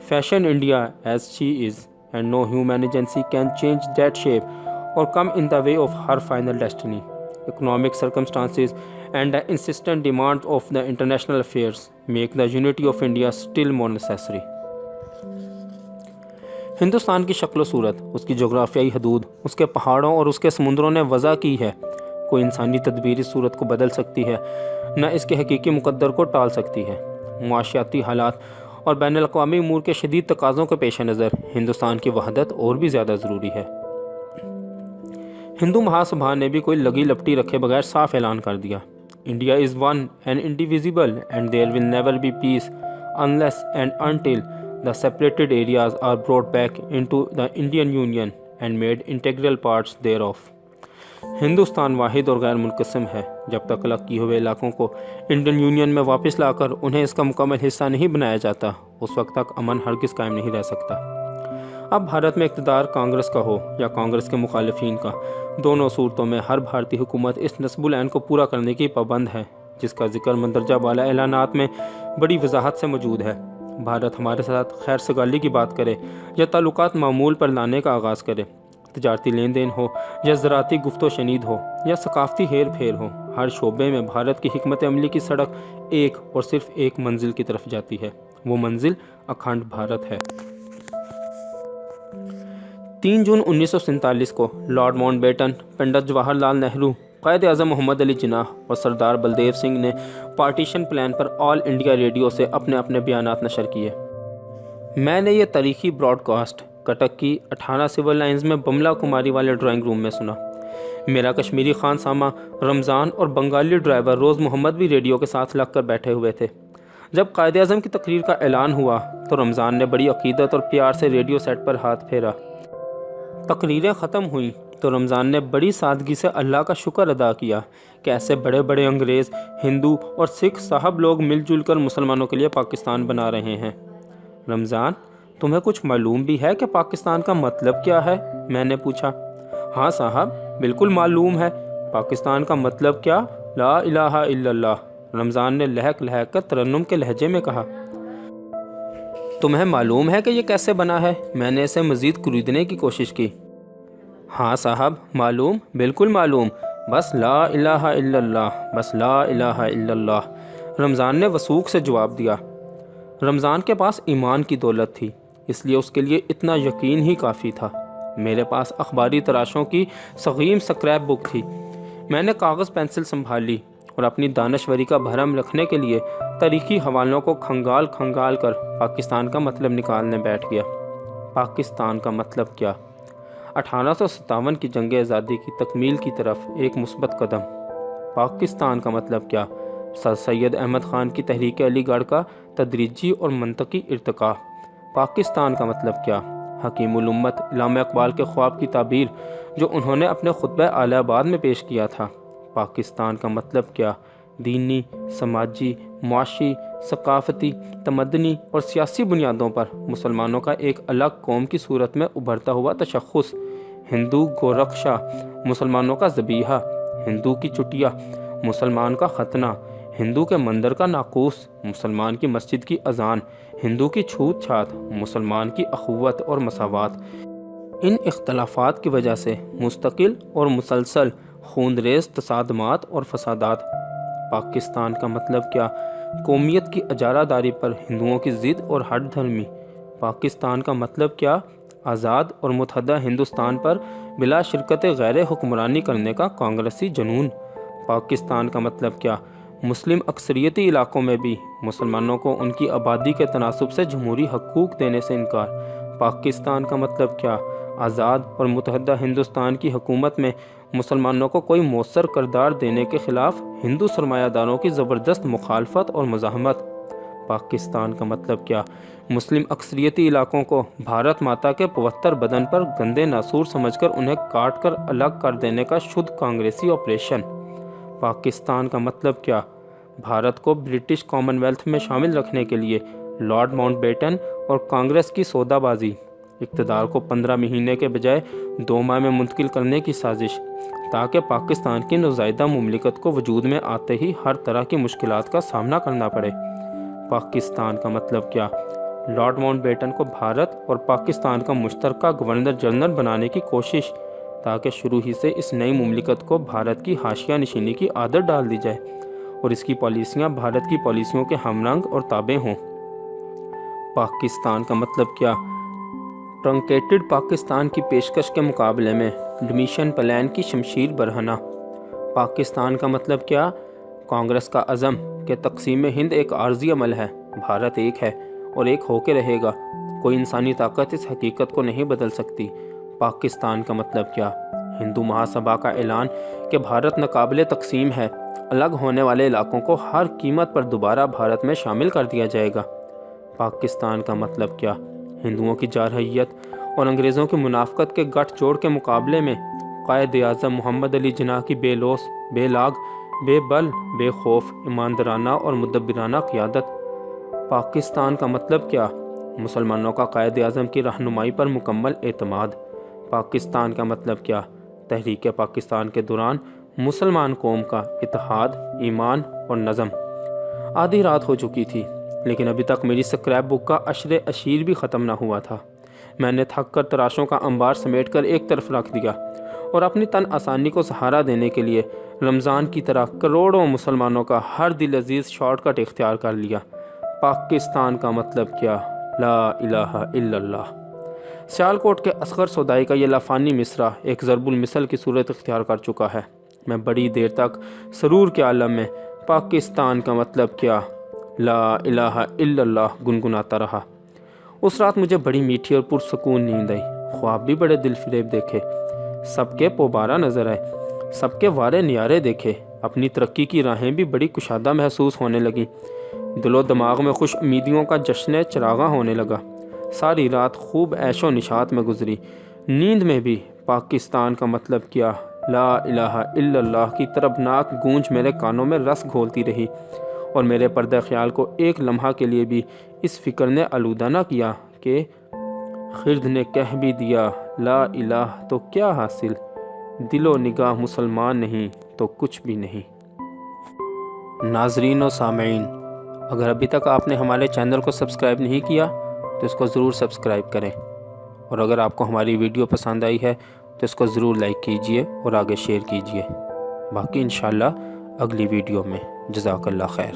fashion India as she is and no human agency can change that shape or come in the way of her final destiny. Economic circumstances and the insistent demand of the international affairs make the unity of India still more necessary. Hindustan کی شکل و صورت، اس کی جغرافیائی حدود، اس کے پہاڑوں اور اس کے سمندروں نے وضع کی ہے۔ کوئی انسانی تدبیر اس صورت کو بدل سکتی ہے، نہ اس کے حقیقی مقدر کو ٹال سکتی ہے۔ معاشیاتی حالات اور بین الاقوامی امور کے شدید تقاضوں کے پیش نظر ہندوستان کی وحدت اور بھی زیادہ ضروری ہے۔ ہندو مہاسبھا نے بھی کوئی لگی لپٹی رکھے بغیر صاف اعلان کر دیا، India is one and indivisible and there will never be peace unless and until the separated areas are brought back into the Indian Union and made integral parts thereof۔ Hindustan واحد اور غیر منقسم ہے۔ جب تک الگ کیے ہوئے علاقوں کو انڈین یونین میں واپس لا کر انہیں اس کا مکمل حصہ نہیں بنایا جاتا، اس وقت تک امن ہرگز قائم نہیں رہ سکتا۔ اب بھارت میں اقتدار کانگریس کا ہو یا کانگریس کے مخالفین کا، دونوں صورتوں میں ہر بھارتی حکومت اس نصب العین کو پورا کرنے کی پابند ہے جس کا ذکر مندرجہ بالا اعلانات میں بڑی وضاحت سے موجود ہے۔ بھارت ہمارے ساتھ خیر سگالی کی بات کرے یا تعلقات معمول پر لانے کا آغاز کرے، تجارتی لین دین ہو یا زراعتی گفت و شنید ہو یا ثقافتی ہیر پھیر ہو، ہر شعبے میں بھارت کی حکمت عملی کی سڑک ایک اور صرف ایک منزل کی طرف جاتی ہے، وہ منزل اکھنڈ بھارت ہے۔ 3 جون 1947 کو Lord Mountbatten, Pandit Jawaharlal Nehru, Quaid Azam محمد علی جناح اور سردار بلدیو سنگھ نے پارٹیشن پلان پر آل انڈیا ریڈیو سے اپنے اپنے بیانات نشر کیے۔ میں نے یہ تاریخی براڈ کاسٹ کٹک کی 18 سول لائنز میں بملا کماری والے ڈرائنگ روم میں سنا۔ میرا کشمیری خان سامہ رمضان اور بنگالی ڈرائیور روز محمد بھی ریڈیو کے ساتھ لگ کر بیٹھے ہوئے تھے۔ جب قائد اعظم کی تقریر کا اعلان ہوا تو رمضان نے بڑی عقیدت اور پیار سے ریڈیو سیٹ پر ہاتھ پھیرا۔ تقریریں ختم ہوئیں تو رمضان نے بڑی سادگی سے اللہ کا شکر ادا کیا کہ ایسے بڑے بڑے انگریز، ہندو اور سکھ صاحب لوگ مل جل کر مسلمانوں کے لیے پاکستان بنا رہے ہیں۔ رمضان، تمہیں کچھ معلوم بھی ہے کہ پاکستان کا مطلب کیا ہے؟ میں نے پوچھا۔ ہاں صاحب، بالکل معلوم ہے۔ پاکستان کا مطلب کیا؟ لا الہ الا اللہ، رمضان نے لہک لہک کر ترنم کے لہجے میں کہا۔ تمہیں معلوم ہے کہ یہ کیسے بنا ہے؟ میں نے اسے مزید کلیدنے کی کوشش کی۔ ہاں صاحب معلوم، بالکل معلوم، بس لا الہ الا اللہ، بس لا الہ الا اللہ، رمضان نے وثوق سے جواب دیا۔ رمضان کے پاس ایمان کی دولت تھی، اس لیے اس کے لیے اتنا یقین ہی کافی تھا۔ میرے پاس اخباری تراشوں کی سقیم سکریپ بک تھی، میں نے کاغذ پینسل سنبھال لی اور اپنی دانشوری کا بھرم رکھنے کے لیے تاریخی حوالوں کو کھنگال کھنگال کر پاکستان کا مطلب نکالنے بیٹھ گیا۔ پاکستان کا مطلب کیا؟ 1857 کی جنگ آزادی کی تکمیل کی طرف ایک مثبت قدم۔ پاکستان کا مطلب کیا؟ سر سید احمد خان کی تحریک علی گڑھ کا تدریجی اور منطقی ارتقاء۔ پاکستان کا مطلب کیا؟ حکیم الامت علامہ اقبال کے خواب کی تعبیر جو انہوں نے اپنے خطبہ اعلی آباد میں پیش کیا تھا۔ پاکستان کا مطلب کیا؟ دینی، سماجی، معاشی، ثقافتی، تمدنی اور سیاسی بنیادوں پر مسلمانوں کا ایک الگ قوم کی صورت میں ابھرتا ہوا تشخص۔ ہندو گورکشا، مسلمانوں کا ذبیحہ، ہندو کی چٹیا، مسلمان کا ختنہ، ہندو کے مندر کا ناقوس، مسلمان کی مسجد کی اذان، ہندو کی چھوت چھات، مسلمان کی اخوت اور مساوات۔ ان اختلافات کی وجہ سے مستقل اور مسلسل خونریز تصادمات اور فسادات۔ پاکستان کا مطلب کیا؟ قومیت کی اجارہ داری پر ہندوؤں کی ضد اور ہٹ دھرمی۔ پاکستان کا مطلب کیا؟ آزاد اور متحدہ ہندوستان پر بلا شرکت غیر حکمرانی کرنے کا کانگریسی جنون۔ پاکستان کا مطلب کیا؟ مسلم اکثریتی علاقوں میں بھی مسلمانوں کو ان کی آبادی کے تناسب سے جمہوری حقوق دینے سے انکار۔ پاکستان کا مطلب کیا؟ آزاد اور متحدہ ہندوستان کی حکومت میں مسلمانوں کو کوئی مؤثر کردار دینے کے خلاف ہندو سرمایہ داروں کی زبردست مخالفت اور مزاحمت۔ پاکستان کا مطلب کیا؟ مسلم اکثریتی علاقوں کو بھارت ماتا کے پوتر بدن پر گندے ناسور سمجھ کر انہیں کاٹ کر الگ کر دینے کا شدھ کانگریسی آپریشن۔ پاکستان کا مطلب کیا؟ بھارت کو برٹش کامن ویلتھ میں شامل رکھنے کے لیے لارڈ ماؤنٹ بیٹن اور کانگریس کی سودا بازی، اقتدار کو 15 مہینے کے بجائے 2 ماہ میں منتقل کرنے کی سازش، تاکہ پاکستان کی نوزائیدہ مملکت کو وجود میں آتے ہی ہر طرح کی مشکلات کا سامنا کرنا پڑے۔ پاکستان کا مطلب کیا؟ لارڈ ماؤنٹ بیٹن کو بھارت اور پاکستان کا مشترکہ گورنر جنرل بنانے کی کوشش، تاکہ شروع ہی سے اس نئی مملکت کو بھارت کی حاشیہ نشینی کی عادت ڈال دی جائے اور اس کی پالیسیاں بھارت کی پالیسیوں کے ہم رنگ اور تابع ہوں۔ پاکستان کا مطلب کیا؟ ٹرنکیٹڈ پاکستان کی پیشکش کے مقابلے میں ڈمیشن پلان کی شمشیر برہنہ۔ پاکستان کا مطلب کیا؟ کانگریس کا عزم کہ تقسیم ہند ایک عارضی عمل ہے، بھارت ایک ہے اور ایک ہو کے رہے گا، کوئی انسانی طاقت اس حقیقت کو نہیں بدل سکتی۔ پاکستان کا مطلب کیا؟ ہندو مہاسبھا کا اعلان کہ بھارت ناقابل تقسیم ہے، الگ ہونے والے علاقوں کو ہر قیمت پر دوبارہ بھارت میں شامل کر دیا جائے گا۔ پاکستان کا مطلب کیا؟ ہندوؤں کی جارحیت اور انگریزوں کی منافقت کے گٹھ جوڑ کے مقابلے میں قائد اعظم محمد علی جناح کی بے لوث، بے لاگ، بے بل، بے خوف، ایماندارانہ اور مدبرانہ قیادت۔ پاکستان کا مطلب کیا؟ مسلمانوں کا قائد اعظم کی رہنمائی پر مکمل اعتماد۔ پاکستان کا مطلب کیا؟ تحریک پاکستان کے دوران مسلمان قوم کا اتحاد، ایمان اور نظم۔ آدھی رات ہو چکی تھی لیکن ابھی تک میری سکریپ بک کا عشر اشیر بھی ختم نہ ہوا تھا۔ میں نے تھک کر تراشوں کا انبار سمیٹ کر ایک طرف رکھ دیا اور اپنی تن آسانی کو سہارا دینے کے لیے رمضان کی طرح کروڑوں مسلمانوں کا ہر دل عزیز شارٹ کٹ اختیار کر لیا۔ پاکستان کا مطلب کیا؟ لا الہ الا اللہ۔ سیالکوٹ کے اصغر سودائی کا یہ لافانی مصرع ایک ضرب المثل کی صورت اختیار کر چکا ہے۔ میں بڑی دیر تک سرور کے عالم میں پاکستان کا مطلب کیا؟ لا الہ الا اللہ گنگناتا رہا۔ اس رات مجھے بڑی میٹھی اور پرسکون نیند آئی۔ خواب بھی بڑے دل فریب دیکھے، سب کے پوبارہ نظر آئے، سب کے وارے نیارے دیکھے، اپنی ترقی کی راہیں بھی بڑی کشادہ محسوس ہونے لگیں، دل و دماغ میں خوش امیدیوں کا جشن چراغاں ہونے لگا۔ ساری رات خوب عیش و نشاط میں گزری۔ نیند میں بھی پاکستان کا مطلب کیا؟ لا الہ الا اللہ کی طربناک گونج میرے کانوں میں رس گھولتی رہی اور میرے پردہ خیال کو ایک لمحہ کے لیے بھی اس فکر نے آلودہ نہ کیا کہ خرد نے کہہ بھی دیا لا الہ تو کیا حاصل، دل و نگاہ مسلمان نہیں تو کچھ بھی نہیں۔ ناظرین و سامعین، اگر ابھی تک آپ نے ہمارے چینل کو سبسکرائب نہیں کیا تو اس کو ضرور سبسکرائب کریں، اور اگر آپ کو ہماری ویڈیو پسند آئی ہے تو اس کو ضرور لائک کیجئے اور آگے شیئر کیجئے۔ باقی انشاءاللہ اگلی ویڈیو میں۔ جزاک اللہ خیر۔